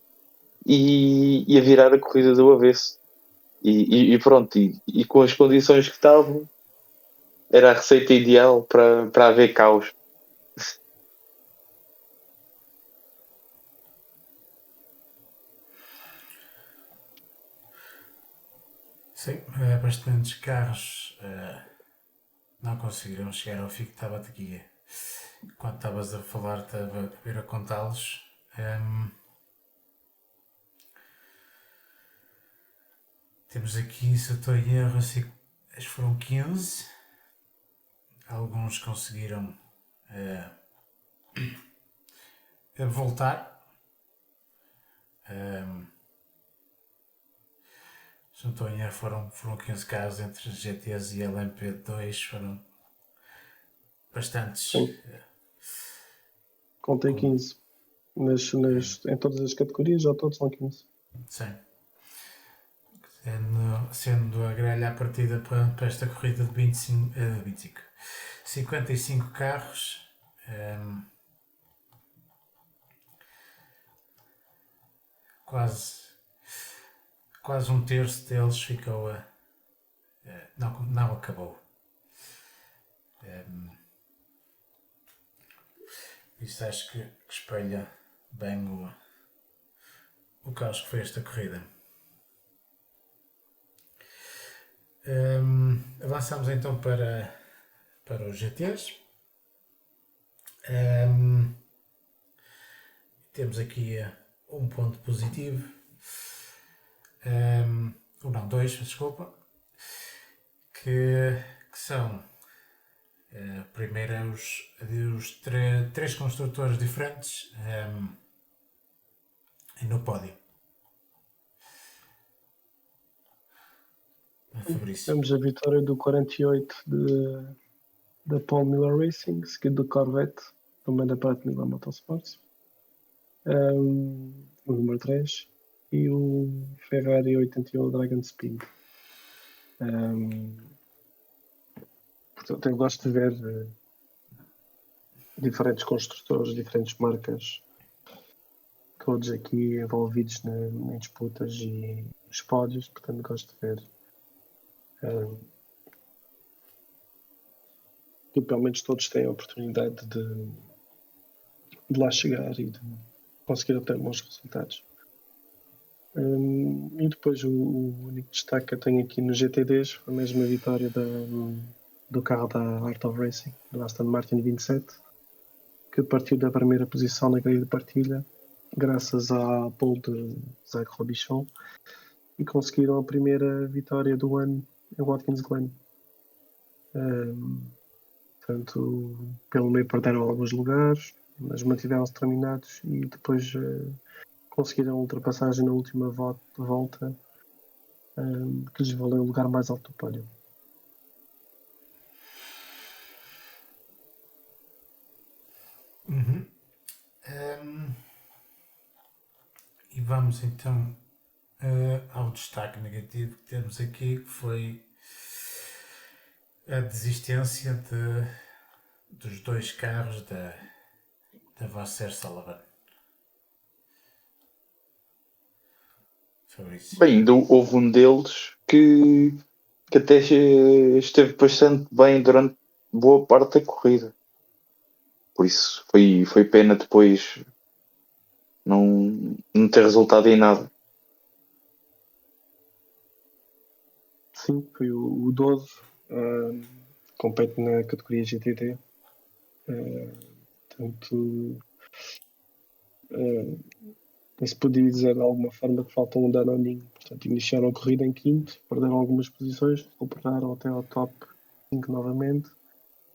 e a virar a corrida do avesso. E pronto, e com as condições que estavam, era a receita ideal para haver caos. Sim, bastantes carros não conseguiram chegar ao fim que estava aqui. Quando estavas a falar, estava a ver a contá-los. Temos aqui, se eu estou em erro, acho que foram 15. Alguns conseguiram voltar. Se não estou em erro, foram 15 carros entre GTs e LMP2. Foram bastantes. Sim. Contei 15. Em todas as categorias, já todos são 15. Sim. Sendo a grelha à partida para esta corrida de 55 carros. Quase um terço deles ficou não acabou. Isso acho que espelha bem o caos que foi esta corrida. Avançamos então para os GTs. Temos aqui um ponto positivo. Não, dois, desculpa. Que são primeiro os três construtores diferentes no pódio. Fabrício. Temos a vitória do 48 da Paul Miller Racing, seguido do Corvette, também da Pratt Miller Motorsports. O número 3. E o Ferrari 81 Dragon Speed. Portanto, eu gosto de ver diferentes construtores, diferentes marcas, todos aqui envolvidos em disputas e nos pódios. Portanto, gosto de ver que pelo menos todos têm a oportunidade de lá chegar e de conseguir obter bons resultados. E depois o único destaque que eu tenho aqui no GT10 foi mesmo a vitória do carro da Art of Racing, do Aston Martin 27, que partiu da primeira posição na grelha de partilha, graças à pole de Zach Robichon, e conseguiram a primeira vitória do ano em Watkins Glen. Portanto, pelo meio perderam alguns lugares, mas mantiveram-se terminados e depois conseguiram a ultrapassagem na última volta, que lhes valeu o lugar mais alto do pódio. E vamos então ao destaque negativo que temos aqui, que foi a desistência dos dois carros da Vasser Sullivan. Fabrício. Bem, houve um deles que até esteve bastante bem durante boa parte da corrida. Por isso foi pena depois não ter resultado em nada. Sim, foi o 12, compete na categoria GTT. Portanto, se podia dizer de alguma forma que falta um danoninho. Portanto, iniciaram a corrida em quinto, perderam algumas posições, recuperaram até ao top 5 novamente,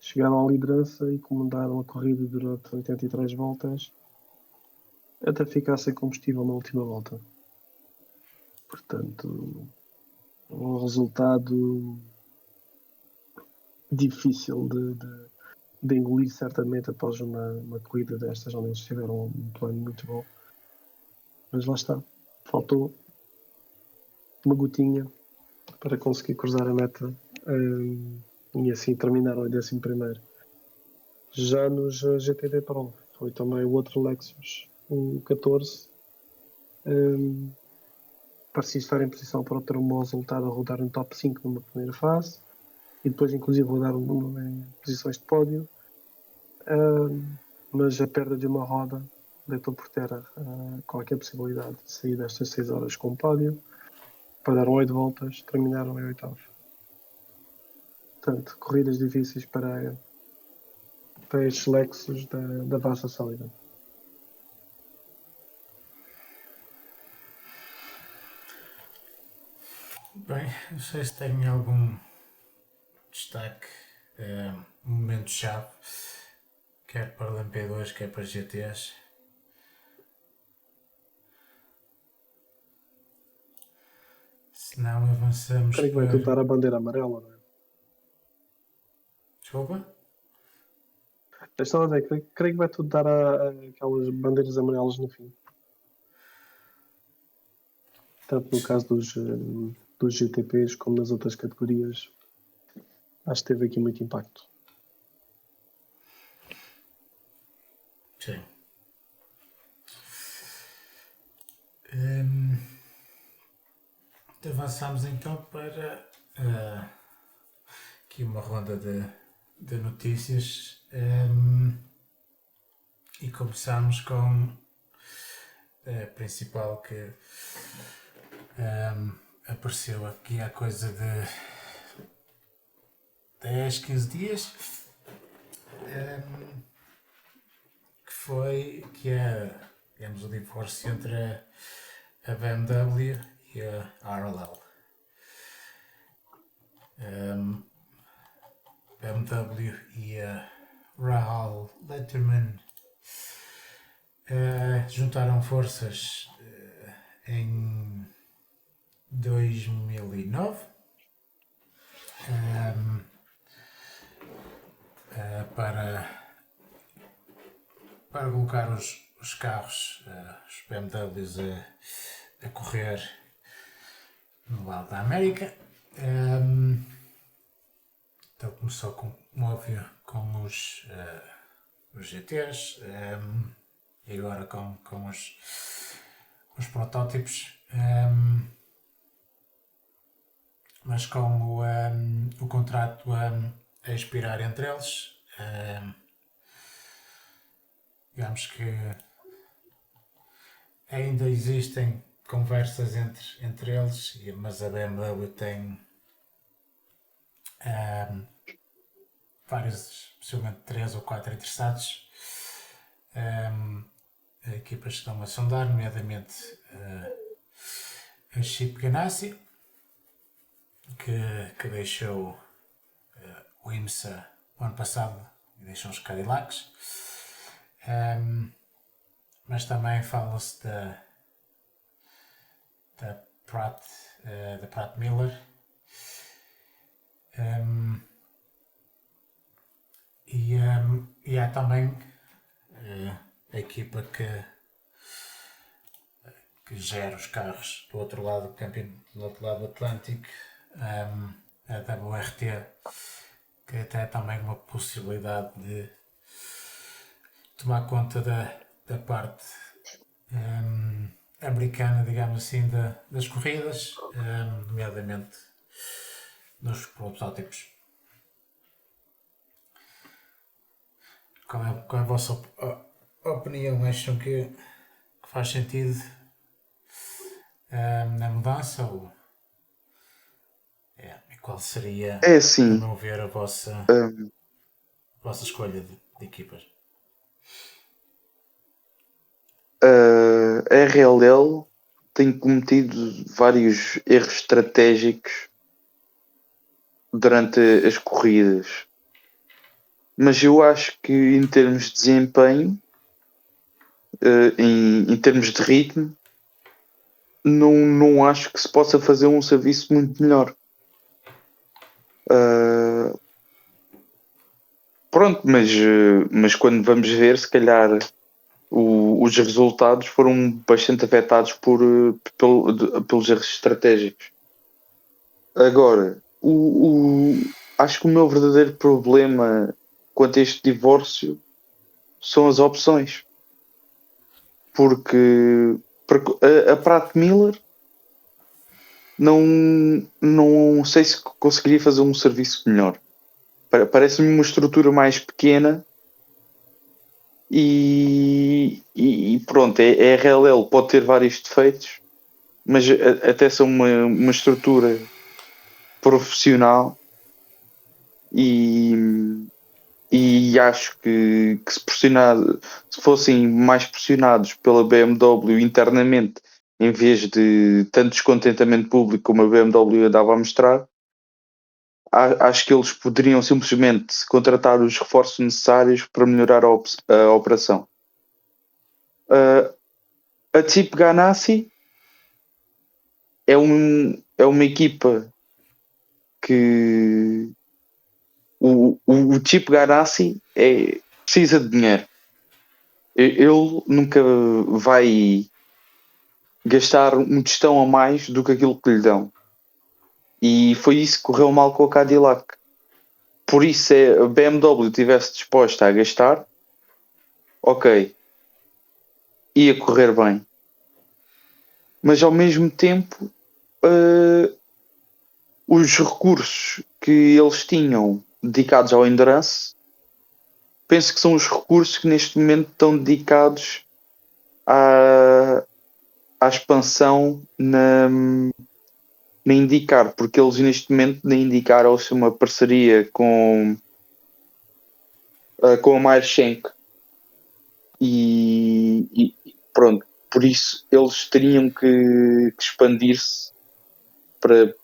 chegaram à liderança e comandaram a corrida durante 83 voltas, até ficar sem combustível na última volta. Portanto, um resultado difícil de engolir, certamente, após uma corrida destas, onde eles tiveram um plano muito bom. Mas lá está, faltou uma gotinha para conseguir cruzar a meta e assim terminar o 11º. Já nos GTD Pro foi também o outro Lexus, o 14. Parecia estar em posição para obter um bom resultado a rodar no top 5 numa primeira fase e depois inclusive rodar em posições de pódio, mas a perda de uma roda deitou por terra qualquer possibilidade de sair destas 6 horas com o pódio. Perderam 8 voltas, terminaram em 8º. Portanto, corridas difíceis para estes Lexus da Vasser Sullivan. Bem, não sei se tem algum destaque, momento-chave, quer para o MP2, quer para GTs. Se não, avançamos Creio que vai para... tudo dar a bandeira amarela, não é? Desculpa? Eu estava a dizer, creio que vai tudo dar aquelas bandeiras amarelas no fim. Tanto no caso dos GTPs como nas outras categorias. Acho que teve aqui muito impacto. Sim. Avançamos então para aqui uma ronda de notícias, e começamos com a principal que apareceu aqui há coisa de 10, 15 dias, que é, digamos, o divórcio entre a BMW e a RLL. BMW e a Rahal Letterman juntaram forças em 2009 para colocar os carros, os BMWs a correr no lado da América. Então começou com, óbvio, com os GTs, e agora com os protótipos, mas com o contrato a expirar entre eles, digamos que ainda existem conversas entre eles, mas a BMW tem vários, possivelmente 3 ou 4 interessados, equipas que estão a sondar, nomeadamente a Chip Ganassi, que deixou o IMSA o ano passado e deixou os Cadillacs, mas também fala-se da Pratt Miller, e há também a equipa que gera os carros do outro lado do Atlântico, a WRT, que até é também uma possibilidade de tomar conta da parte americana, digamos assim, das corridas, nomeadamente nos protótipos. Qual é a vossa opinião? Acham que faz sentido na mudança? E qual seria, É a assim, meu ver, a vossa escolha de equipas? a RLL tem cometido vários erros estratégicos durante as corridas, mas eu acho que em termos de desempenho, em termos de ritmo, não acho que se possa fazer um serviço muito melhor. Pronto, mas quando vamos ver, se calhar os resultados foram bastante afetados pelos erros estratégicos. Agora, acho que o meu verdadeiro problema quanto a este divórcio são as opções. Porque a Pratt Miller não sei se conseguiria fazer um serviço melhor. Parece-me uma estrutura mais pequena e pronto, a RLL pode ter vários defeitos, mas até são uma estrutura profissional e acho que se fossem mais pressionados pela BMW internamente em vez de tanto descontentamento público como a BMW andava a mostrar, acho que eles poderiam simplesmente contratar os reforços necessários para melhorar a operação. A Chip Ganassi é uma equipa que o Chip Ganassi precisa de dinheiro. Ele nunca vai gastar um tostão a mais do que aquilo que lhe dão. E foi isso que correu mal com a Cadillac. Por isso, se a BMW estivesse disposta a gastar, ok, ia correr bem. Mas ao mesmo tempo, os recursos que eles tinham dedicados ao endurance, penso que são os recursos que neste momento estão dedicados à expansão na IndyCar, porque eles neste momento na IndyCar eles uma parceria com a Meyer e pronto, por isso eles teriam que expandir-se para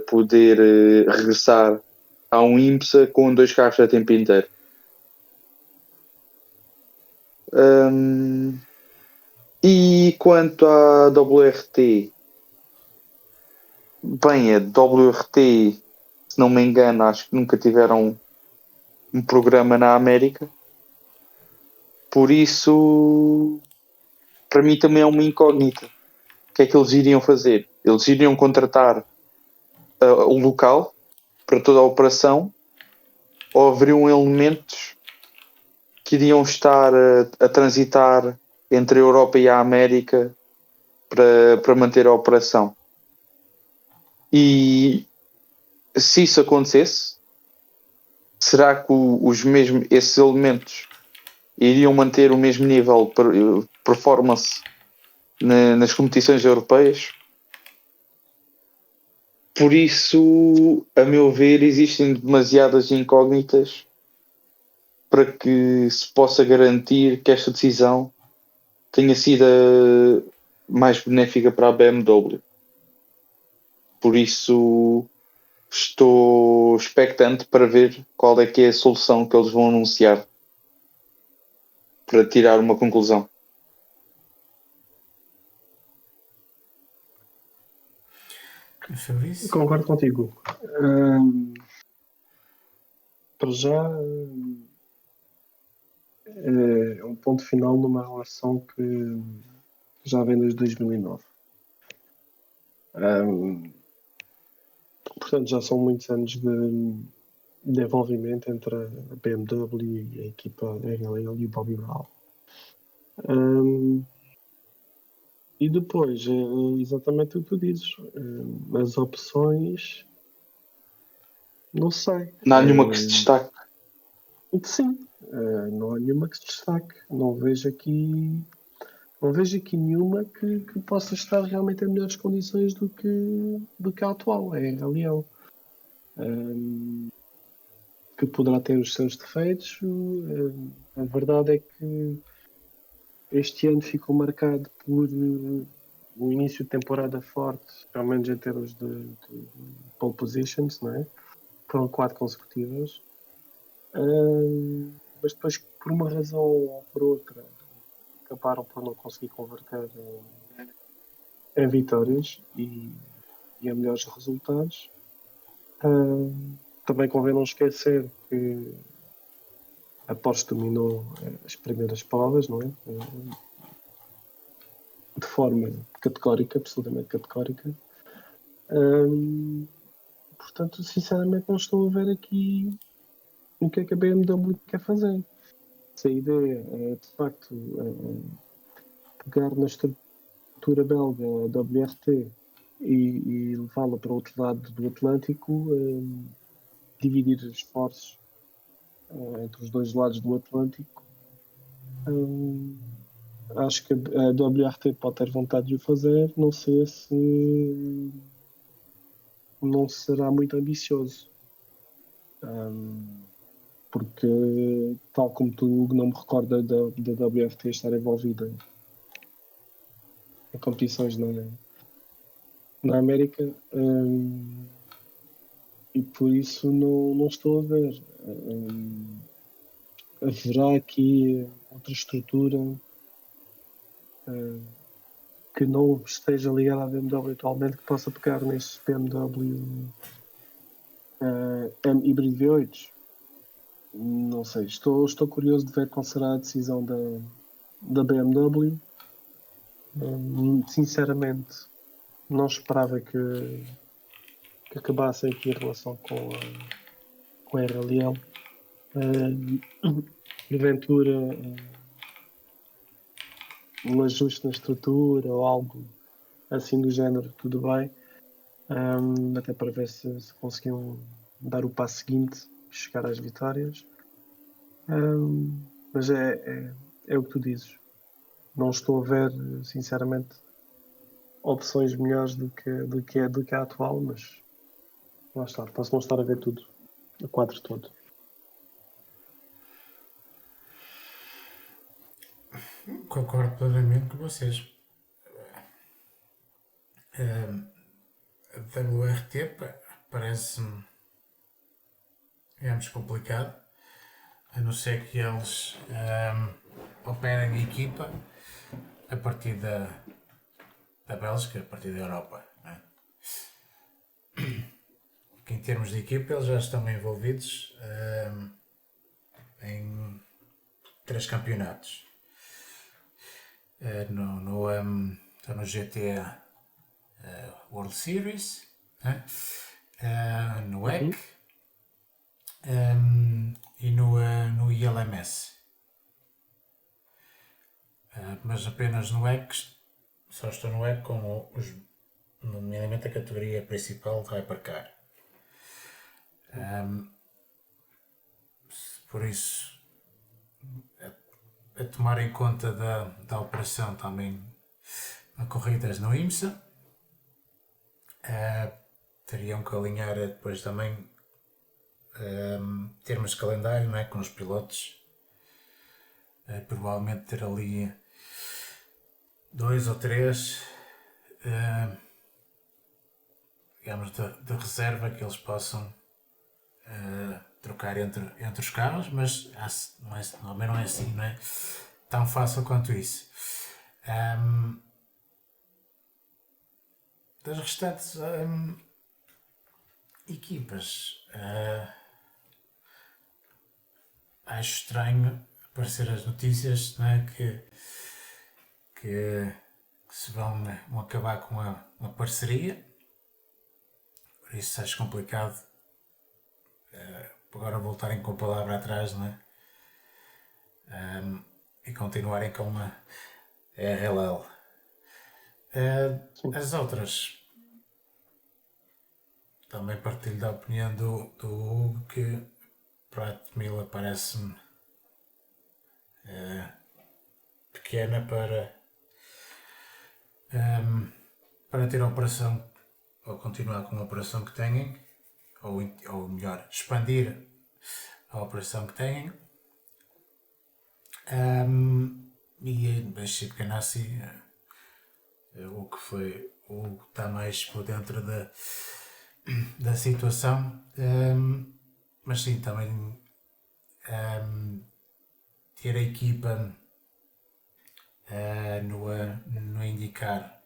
poder regressar a um IMSA com 2 carros a tempo inteiro. E quanto à WRT, bem, a WRT, se não me engano, acho que nunca tiveram um programa na América. Por isso, para mim também é uma incógnita. O que é que eles iriam fazer? Eles iriam contratar um local para toda a operação ou haveriam elementos que iriam estar a transitar entre a Europa e a América para manter a operação? E se isso acontecesse, será que esses elementos iriam manter o mesmo nível de performance nas competições europeias? Por isso, a meu ver, existem demasiadas incógnitas para que se possa garantir que esta decisão tenha sido mais benéfica para a BMW. Por isso, estou expectante para ver qual é que é a solução que eles vão anunciar para tirar uma conclusão. Fabrício? Concordo contigo. Para já é um ponto final numa relação que já vem desde 2009. Portanto, já são muitos anos de envolvimento entre a BMW e a equipa RLL e o Bobby Brown. E depois, é exatamente o que tu dizes. As opções, não sei. Não há nenhuma que se destaque. Sim, não há nenhuma que se destaque. Não vejo aqui nenhuma que possa estar realmente em melhores condições do que a atual, é a Leão. Que poderá ter os seus defeitos. A verdade é que este ano ficou marcado por um início de temporada forte, pelo menos em termos de pole positions, não é? Foram 4 consecutivas. Mas depois, por uma razão ou por outra, acabaram por não conseguir converter em vitórias e a melhores resultados. Também convém não esquecer que a Porsche dominou as primeiras provas, não é? De forma categórica, absolutamente categórica. Portanto, sinceramente, não estou a ver aqui o que é que a BMW quer fazer. Se a ideia é, de facto, pegar na estrutura belga, a WRT, e levá-la para o outro lado do Atlântico, dividir esforços entre os dois lados do Atlântico, acho que a WRT pode ter vontade de o fazer, não sei se não será muito ambicioso. Porque, tal como tu, não me recordo da WRT estar envolvida em competições na América, e por isso não estou a ver. Haverá aqui outra estrutura que não esteja ligada à BMW atualmente, que possa pegar nestes BMW M híbrido V8. Não sei, estou curioso de ver qual será a decisão da BMW. Sinceramente, não esperava que acabasse aqui a relação com a RLL. Porventura, um ajuste na estrutura ou algo assim do género, tudo bem. Até para ver se conseguiam dar o passo seguinte, chegar às vitórias. Mas é o que tu dizes. Não estou a ver, sinceramente, opções melhores do que a atual, mas lá está. Posso não estar a ver tudo, o quadro todo. Concordo plenamente com vocês. A WRT parece-me, digamos, complicado, a não ser que eles operem em equipa a partir da Bélgica, a partir da Europa. Não é? Que em termos de equipa eles já estão envolvidos em 3 campeonatos. Estão no GTA World Series, no WEC e no ILMS. Mas apenas no WEC, só estou no WEC com nomeadamente a categoria principal de Hypercar. Por isso, a tomar em conta da operação também a corridas no IMSA, teriam que alinhar depois também termos de calendário, não é? Com os pilotos, provavelmente ter ali 2 ou 3 digamos de reserva que eles possam trocar entre os carros, mas não é assim, não é tão fácil quanto isso. Das restantes equipas, acho estranho aparecer as notícias, não é, que se vão acabar com uma parceria. Por isso acho complicado agora voltarem com a palavra atrás, não é? E continuarem com a RLL. As outras, também partilho da opinião do Hugo, que Pratt Miller parece-me pequena para ter a operação, ou continuar com a operação que têm, ou melhor, expandir a operação que têm. E a Chip Ganassi, o que está mais por dentro da situação, mas sim, também ter a equipa no indicar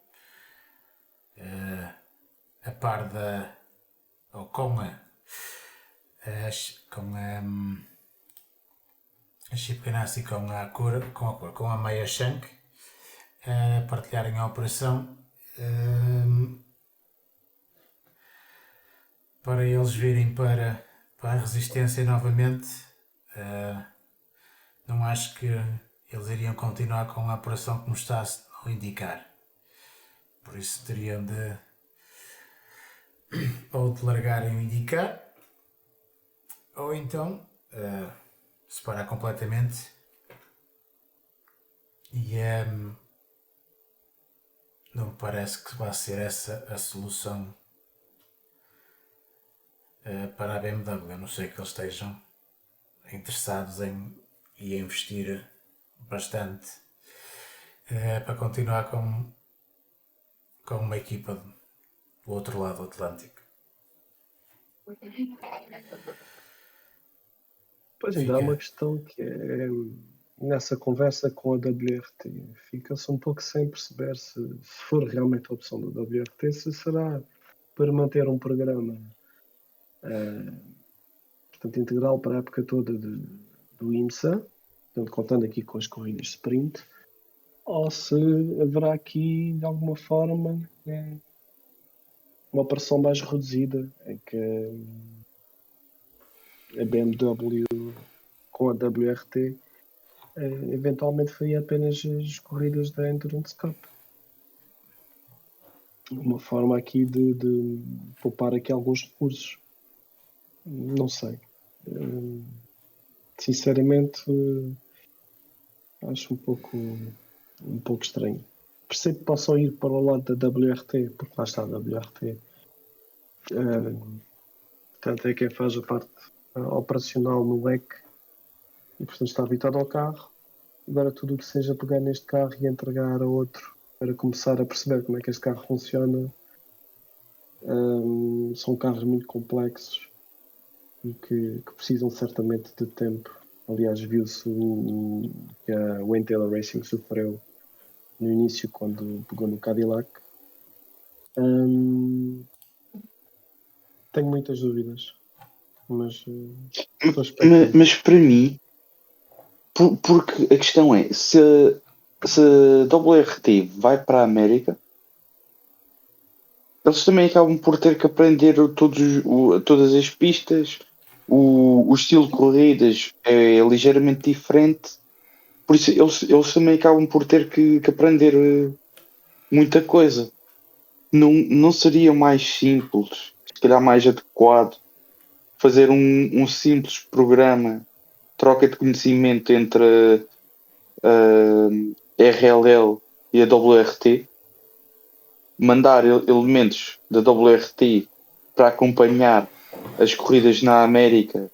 a par ou com a Chip Ganassi, com a Maya Shank, partilharem a operação, para eles virem para a resistência novamente. Não acho que eles iriam continuar com a operação como está a indicar. Por isso teriam ou de largarem o indicar, ou então separar completamente e não me parece que vai ser essa a solução para a BMW, a não ser que eles estejam interessados em investir bastante para continuar com com uma equipa do outro lado do Atlântico. Pois ainda há uma questão que é nessa conversa com a WRT. Fica-se um pouco sem perceber se for realmente a opção da WRT, se será para manter um programa portanto, integral para a época toda do IMSA, portanto, contando aqui com as corridas de sprint, ou se haverá aqui de alguma forma uma operação mais reduzida em que a BMW com a WRT eventualmente faria apenas as corridas da Endurance Cup. Uma forma aqui de poupar aqui alguns recursos. Não sei. Sinceramente, acho um pouco estranho. Percebo que possam ir para o lado da WRT, porque lá está a WRT. Portanto, é quem faz a parte operacional no WEC e, portanto, está habituado ao carro. Agora, tudo o que seja pegar neste carro e entregar a outro para começar a perceber como é que este carro funciona, são carros muito complexos e que precisam certamente de tempo. Aliás, viu-se que a Wayne Taylor Racing sofreu no início quando pegou no Cadillac. Tenho muitas dúvidas, mas estou expectante. Mas para mim, porque a questão é, se a WRT vai para a América, eles também acabam por ter que aprender todas as pistas, o estilo de corridas é ligeiramente diferente, por isso eles também acabam por ter que aprender muita coisa. Não seria mais simples, se calhar mais adequado, fazer um simples programa, troca de conhecimento entre a RLL e a WRT, mandar elementos da WRT para acompanhar as corridas na América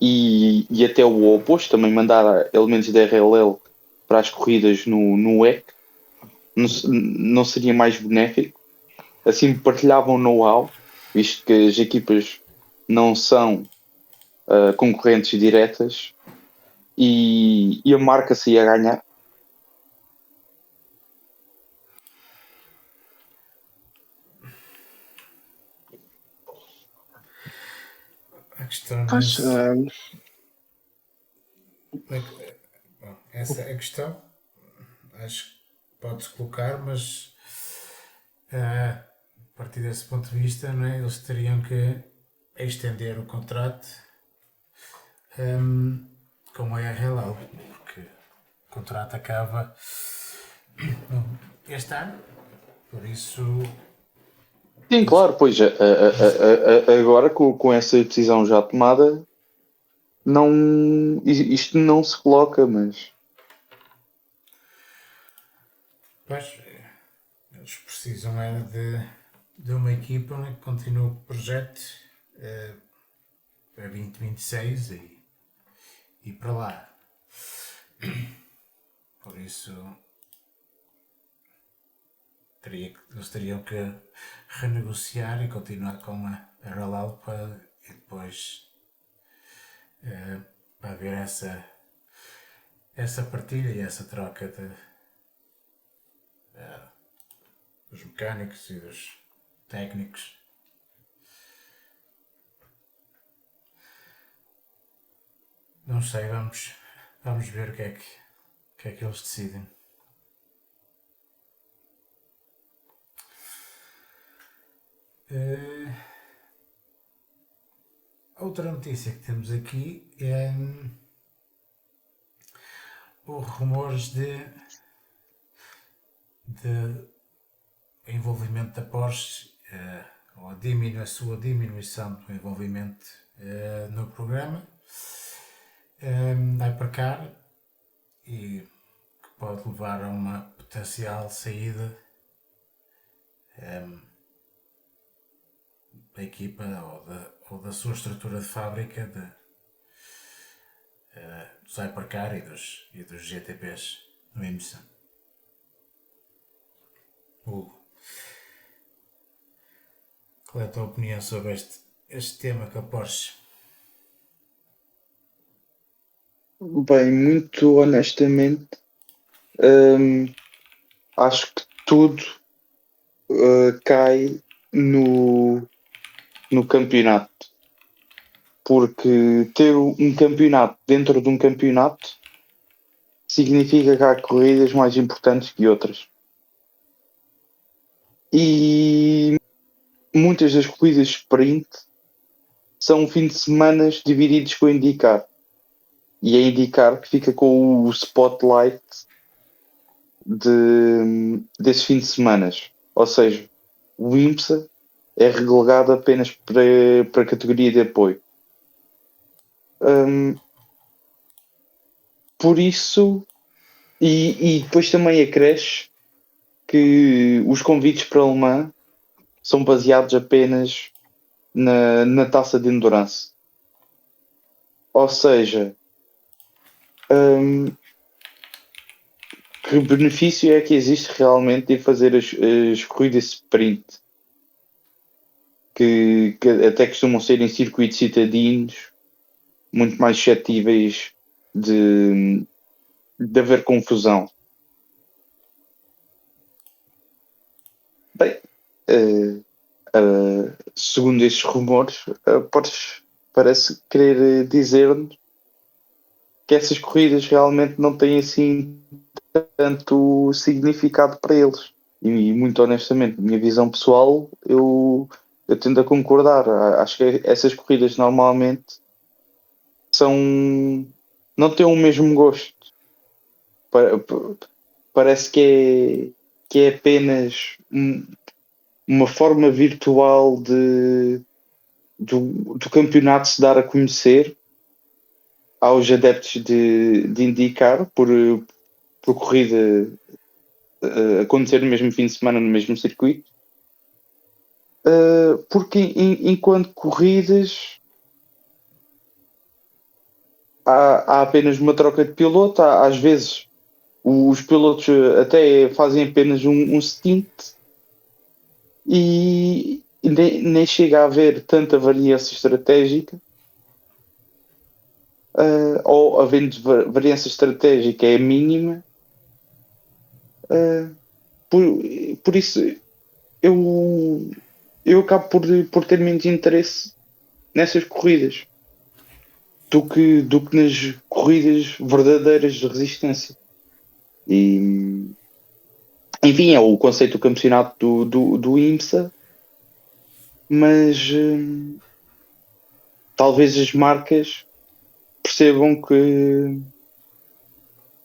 e até o oposto, também mandar elementos da RLL para as corridas no WEC, não seria mais benéfico? Assim partilhavam know-how, visto que as equipas não são concorrentes diretas e a marca se ia ganhar. A questão Pois, bom, essa é a questão. Acho que pode-se colocar, mas a partir desse ponto de vista, não é? Eles teriam que estender o contrato com a RLL, porque o contrato acaba este ano, por isso. Sim, claro, pois agora com essa decisão já tomada, isto não se coloca, mas Pois, eles precisam era de uma equipa, né, que continue o projeto para 2026 e para lá. Por isso eles teriam que renegociar e continuar com a RLL e depois para haver essa partilha e essa troca dos mecânicos e dos técnicos. Não sei, vamos ver o que é que eles decidem. Outra notícia que temos aqui é os rumores de envolvimento da Porsche ou a sua diminuição do envolvimento no programa. Vai para cá e que pode levar a uma potencial saída da equipa ou da sua estrutura de fábrica dos Hypercar e dos GTPs no IMSA. Hugo. Qual é a tua opinião sobre este tema com a Porsche? Bem, muito honestamente, hum, acho que tudo cai no campeonato. Porque ter um campeonato dentro de um campeonato significa que há corridas mais importantes que outras. E muitas das corridas sprint são fim de semana divididos com a IndyCar. E é a IndyCar que fica com o spotlight desses fins de semana. Ou seja, o IMSA é relegado apenas para a categoria de apoio. Por isso, e depois também acresce que os convites para Le Mans são baseados apenas na taça de endurance. Ou seja, que benefício é que existe realmente em fazer as corridas sprint? Que até costumam ser em circuitos citadinos, muito mais suscetíveis de haver confusão. Bem, segundo estes rumores, a Porsche parece querer dizer-nos que essas corridas realmente não têm assim tanto significado para eles. E muito honestamente, minha visão pessoal, eu tendo a concordar. Acho que essas corridas normalmente não têm o mesmo gosto. Parece que é apenas uma forma virtual do campeonato se dar a conhecer aos adeptos de IndyCar por corrida acontecer no mesmo fim de semana no mesmo circuito. Porque enquanto corridas há apenas uma troca de piloto, às vezes os pilotos até fazem apenas um stint e nem chega a haver tanta variância estratégica, ou havendo variância estratégica é mínima. Por isso eu acabo por ter menos interesse nessas corridas do que nas corridas verdadeiras de resistência. E enfim, é o conceito do campeonato do IMSA, mas talvez as marcas percebam que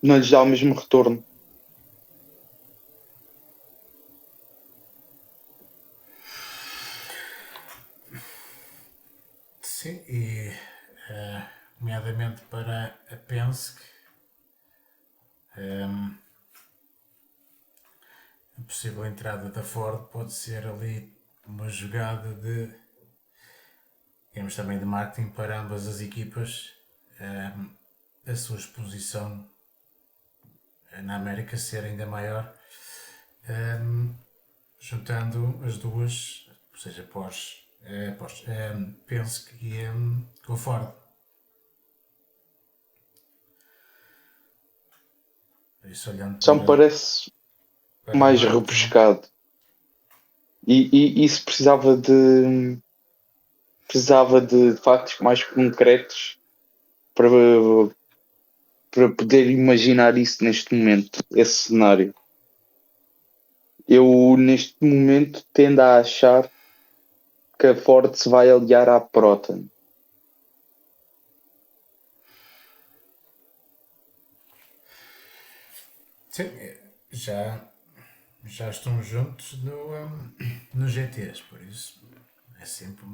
não lhes dá o mesmo retorno. Sim, e nomeadamente para a Penske, a possível entrada da Ford pode ser ali uma jogada digamos também de marketing para ambas as equipas, a sua exposição na América ser ainda maior, juntando as duas, ou seja, Porsche, Penske e com a Ford. Isso olhando Já me parece mais marketing, rebuscado. E isso precisava de factos mais concretos para poder imaginar isso neste momento, esse cenário. Eu, neste momento, tendo a achar que a Ford se vai aliar à Proton. sim, já estão juntos no GTs, por isso é sempre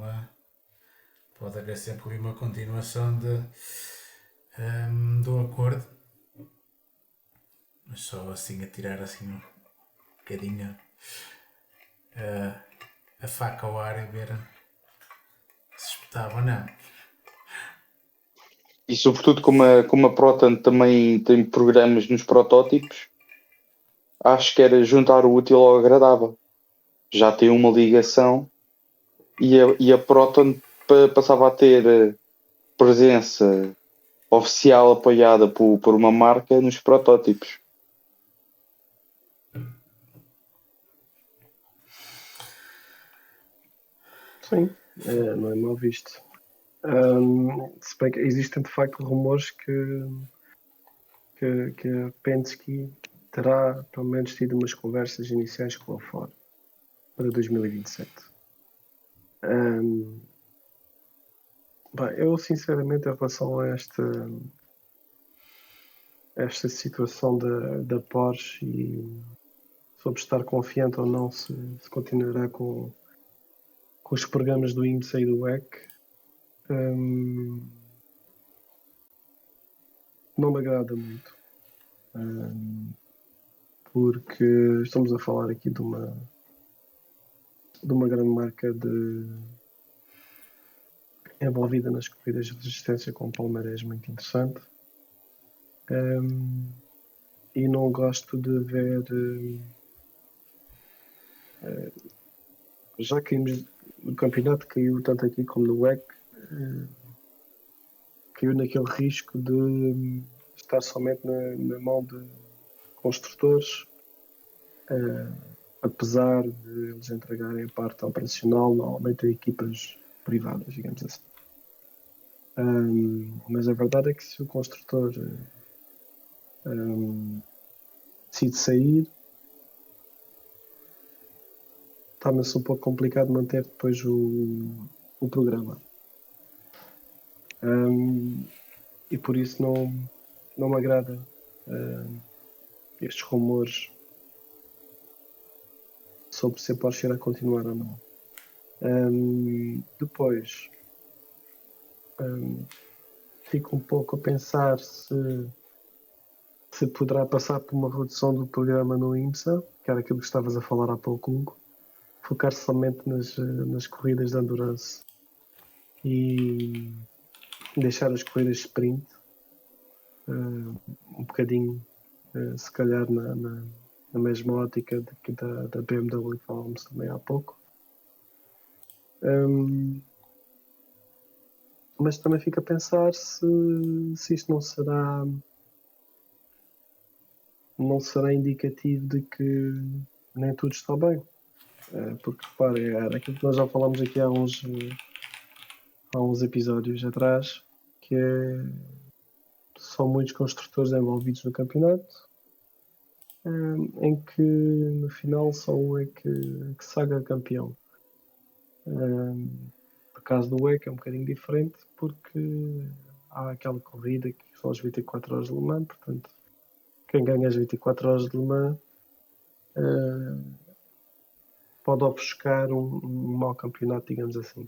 pode haver sempre ali uma continuação do acordo, mas só assim a tirar assim um bocadinho a faca ao ar e ver se espetava ou não. E sobretudo como a Proton também tem programas nos protótipos, acho que era juntar o útil ao agradável. Já tem uma ligação e a Proton passava a ter presença oficial apoiada por uma marca nos protótipos. Sim, não é mal visto. Se bem que existem de facto rumores que a Penske terá pelo menos tido umas conversas iniciais com a Ford para 2027. Bem, eu sinceramente em relação a esta situação da Porsche e sobre estar confiante ou não se continuará com os programas do IMSA e do WEC, não me agrada muito. Porque estamos a falar aqui de uma grande marca envolvida nas corridas de resistência com um palmarés muito interessante. E não gosto de ver já caímos no campeonato, caiu tanto aqui como no WEC, caiu naquele risco de estar somente na mão de construtores, apesar de eles entregarem a parte operacional normalmente a equipas privadas, digamos assim. Mas a verdade é que se o construtor decide sair, torna-se um pouco complicado manter depois o programa. E por isso não me agrada estes rumores sobre se a Porsche irá continuar ou não. Depois fico um pouco a pensar se poderá passar por uma redução do programa no IMSA, que era aquilo que estavas a falar há pouco, Hugo, focar-se somente nas corridas de endurance e deixar as corridas sprint um bocadinho, se calhar na mesma ótica da BMW que falávamos também há pouco. Mas também fico a pensar se isto não será indicativo de que nem tudo está bem. Porque, repare, era aquilo que nós já falámos aqui há uns episódios atrás, que são muitos construtores envolvidos no campeonato, em que no final só um é que saga campeão. No caso do WEC é um bocadinho diferente, porque há aquela corrida que são as 24 horas de Le Mans, portanto, quem ganha as 24 horas de Le Mans pode ofuscar um mau campeonato, digamos assim.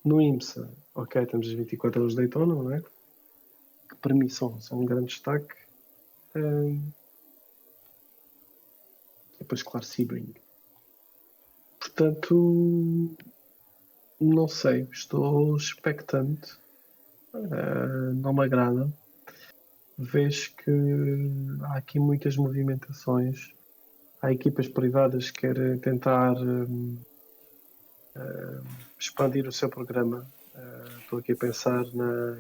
No IMSA, ok, temos as 24 horas de Daytona, não é? Que para mim são um grande destaque. Depois, claro, Sebring. Portanto, não sei, estou expectante. Não me agrada. Vejo que há aqui muitas movimentações. Há equipas privadas que querem tentar expandir o seu programa. Estou aqui a pensar na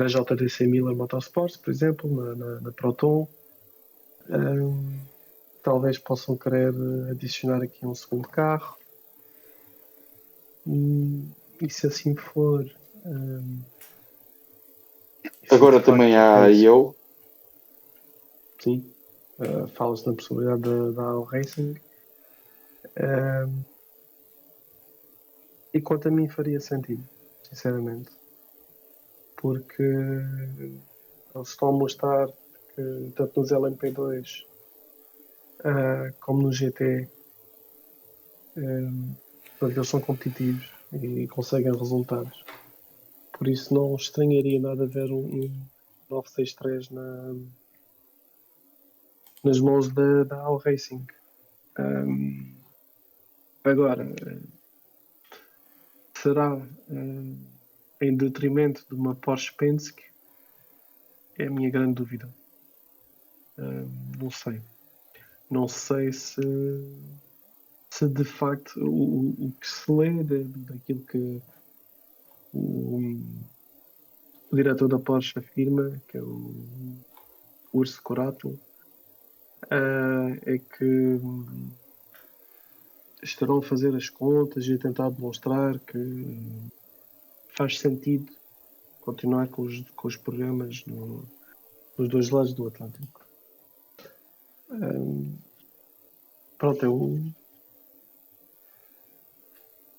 JDC Miller Motorsports, por exemplo, na Proton. Talvez possam querer adicionar aqui um segundo carro. E se assim for. Agora também há eu. Sim. Fala-se na possibilidade da AO Racing. E quanto a mim faria sentido, sinceramente. Porque eles estão a mostrar que tanto nos LMP2 como no GT eles são competitivos e conseguem resultados. Por isso não estranharia nada ver um 963 nas mãos da AO Racing. Agora, será em detrimento de uma Porsche Penske? É a minha grande dúvida. Não sei. não sei se de facto o que se lê daquilo que o, o diretor da Porsche afirma, que é o Urs Corato, é que estarão a fazer as contas e a tentar demonstrar que faz sentido continuar com os programas nos dois lados do Atlântico. Pronto,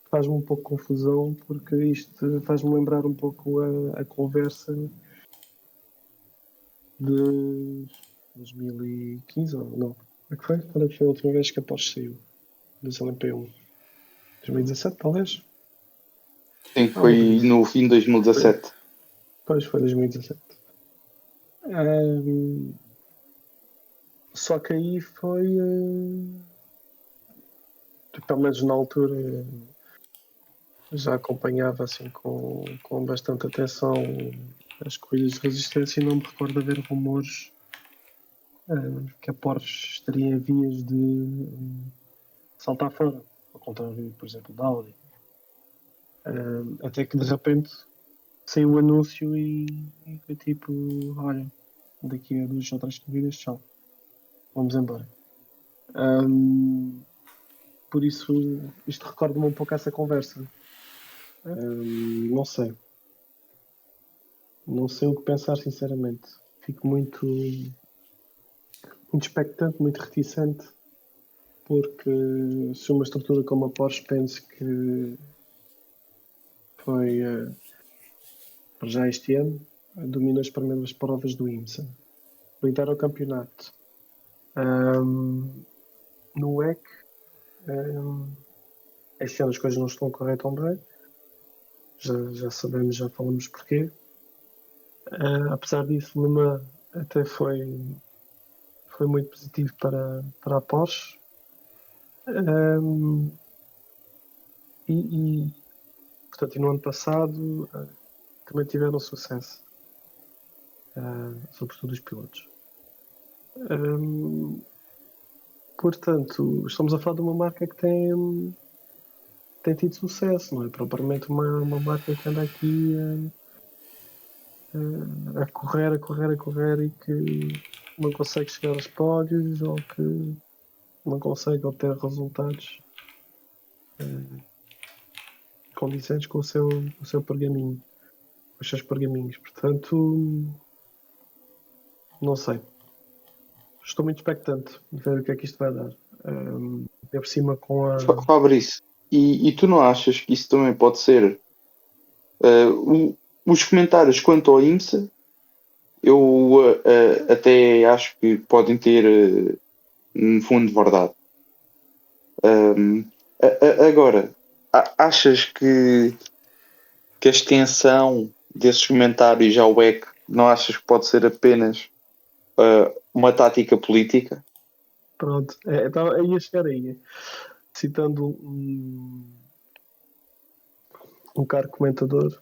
faz-me um pouco confusão porque isto faz-me lembrar um pouco a conversa de 2015 ou não? Como é que foi? Quando é que foi a última vez que a Porsche saiu? Das LMP1? 2017, talvez? Sim, Ah, uma coisa foi assim. no fim de 2017. Pois, foi 2017. Só que aí foi, pelo menos na altura, já acompanhava assim com bastante atenção as corridas de resistência e não me recordo de haver rumores que a Porsche estaria em vias de saltar fora, ao contrário, por exemplo, da Audi. Até que de repente saiu o anúncio e foi tipo, olha, daqui a 2 ou 3 corridas, tchau, vamos embora. Por isso, isto recorda-me um pouco essa conversa. Não sei. Não sei o que pensar, sinceramente. Fico muito expectante, muito reticente, porque se uma estrutura como a Porsche penso que foi já este ano, domina as primeiras provas do IMSA. Lidera o campeonato. No WEC, este ano as coisas não estão a correr tão bem. Já sabemos, já falamos porquê. Apesar disso, Lima até foi muito positivo para a Porsche. Portanto, e no ano passado também tiveram sucesso, sobretudo os pilotos. Portanto, estamos a falar de uma marca que tem tido sucesso, não é propriamente uma marca que anda aqui a correr e que não consegue chegar aos pódios ou que não consegue obter resultados condizentes com o seu pergaminho, os seus pergaminhos. Portanto, não sei. Estou muito expectante de ver o que é que isto vai dar. Por cima com a. Fabrício, e tu não achas que isso também pode ser os comentários quanto ao IMSA? Eu até acho que podem ter um fundo de verdade. Agora, achas que a extensão desses comentários ao WEC não achas que pode ser apenas uma tática política? Pronto, ia chegar aí. Citando um caro comentador,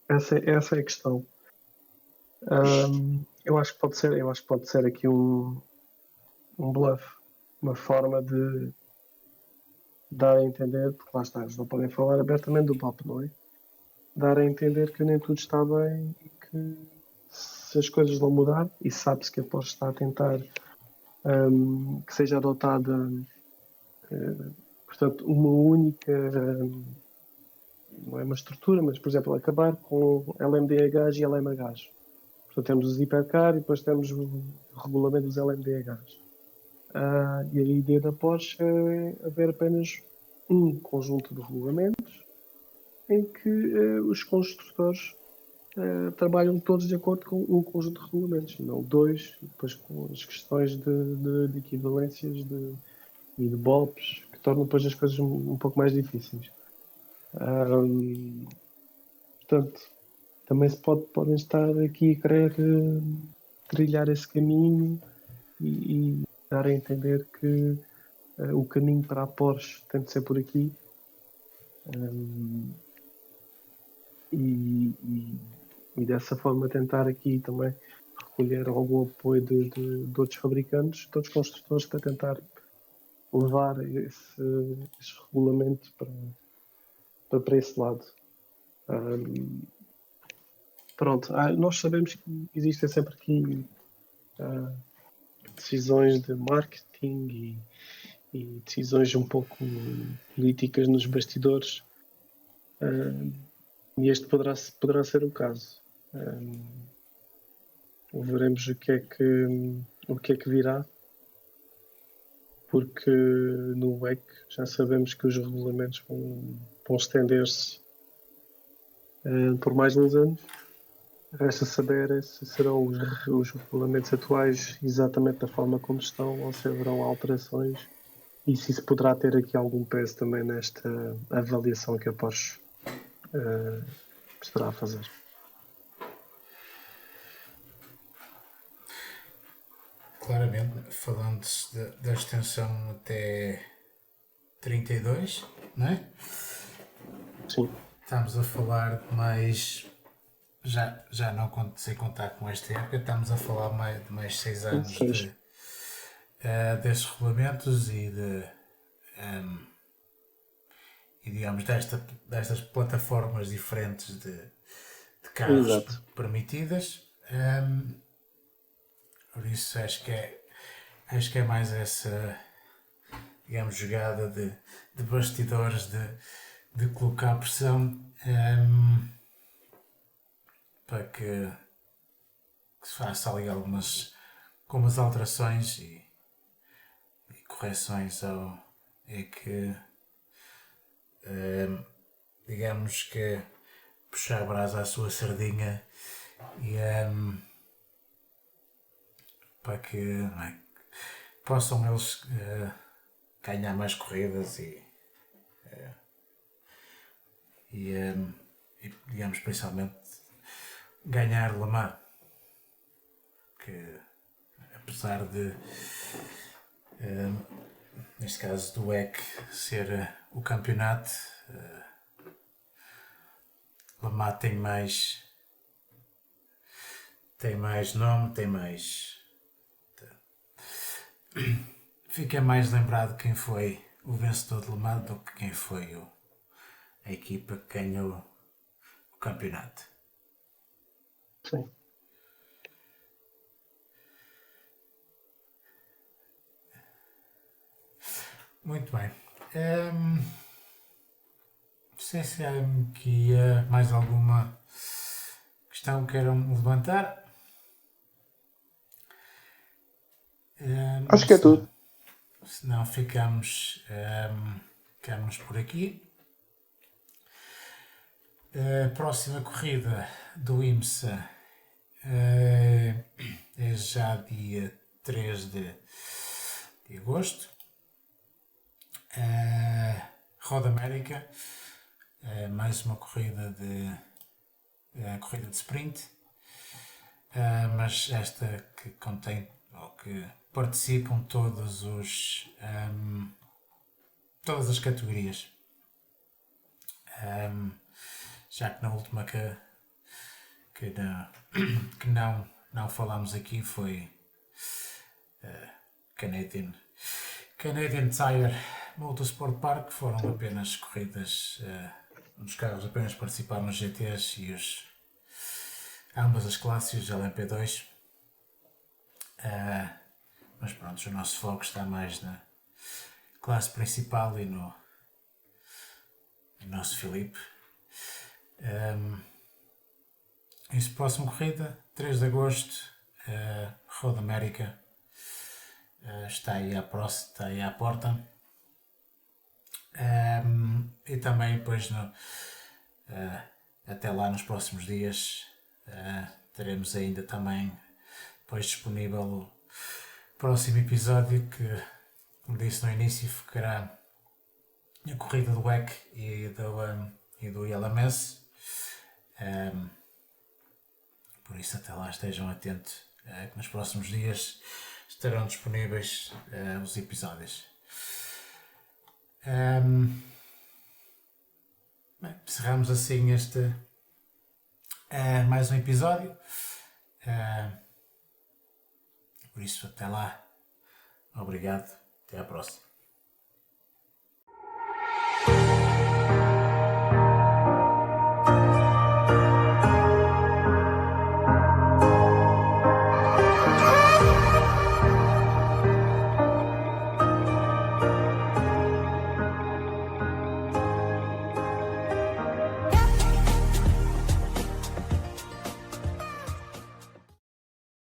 essa é a questão. Eu acho que pode ser aqui um bluff, uma forma de dar a entender, porque lá está, eles não podem falar abertamente do papo, não é? Dar a entender que nem tudo está bem e que se as coisas não mudar, e sabe-se que a Porsche está a tentar que seja adotada, portanto, uma única, não é uma estrutura, mas, por exemplo, acabar com LMDHs e LMHs. Portanto, temos os hipercar e depois temos o regulamento dos LMDHs. E a ideia da Porsche é haver apenas um conjunto de regulamentos em que os construtores trabalham todos de acordo com um conjunto de regulamentos, não dois, e depois com as questões de equivalências e de BOPs, que tornam depois as coisas um pouco mais difíceis. Portanto, também podem estar aqui a querer trilhar esse caminho e dar a entender que o caminho para a Porsche tem de ser por aqui. E dessa forma tentar aqui também recolher algum apoio de outros fabricantes, de outros construtores, para tentar levar esse regulamento para esse lado. Pronto, nós sabemos que existem sempre aqui decisões de marketing e decisões um pouco políticas nos bastidores, e este poderá ser o caso. Veremos o que é que virá, porque no WEC já sabemos que os regulamentos vão estender-se por mais uns anos. Resta saber se serão os regulamentos atuais exatamente da forma como estão, ou se haverão alterações, e se isso poderá ter aqui algum peso também nesta avaliação que a Porsche estará a fazer. Claramente, falando-se da extensão até 32, não é? Sim. Estamos a falar de mais. Já não sei contar com esta época, estamos a falar de mais 6 anos destes regulamentos e digamos destas plataformas diferentes de carros. Exato. Permitidas. Por isso acho que é mais essa, digamos, jogada de bastidores, de colocar pressão para que se faça ali algumas alterações e correções que digamos que puxar a brasa à sua sardinha e para que possam eles ganhar mais corridas e digamos principalmente ganhar Le Mans, que apesar de neste caso do WEC ser o campeonato, Le Mans tem mais nome, fica mais lembrado quem foi o vencedor de Le Mans do que quem foi a equipa que ganhou o campeonato. Sim. Muito bem. Não sei se há aqui mais alguma questão que queiram levantar. Acho que é tudo. Se não, ficamos por aqui. A próxima corrida do IMSA é já dia 3 de agosto. Road América, mais uma corrida de sprint, mas esta que contém ou que participam todas as categorias, já que na última que não falámos aqui foi Canadian Tire Motorsport Park. Foram apenas corridas, os carros apenas participaram nos GTs e ambas as classes, os LMP2. Mas pronto, o nosso foco está mais na classe principal e no nosso Filipe. Isso, próxima corrida, 3 de agosto, Road América, está aí à porta. E também depois até lá nos próximos dias teremos ainda também depois disponível o próximo episódio que, como disse no início, ficará a corrida do WEC e do ILMS. Por isso até lá estejam atentos, que nos próximos dias estarão disponíveis os episódios. Encerramos assim este mais um episódio. Por isso, até lá. Obrigado. Até à próxima.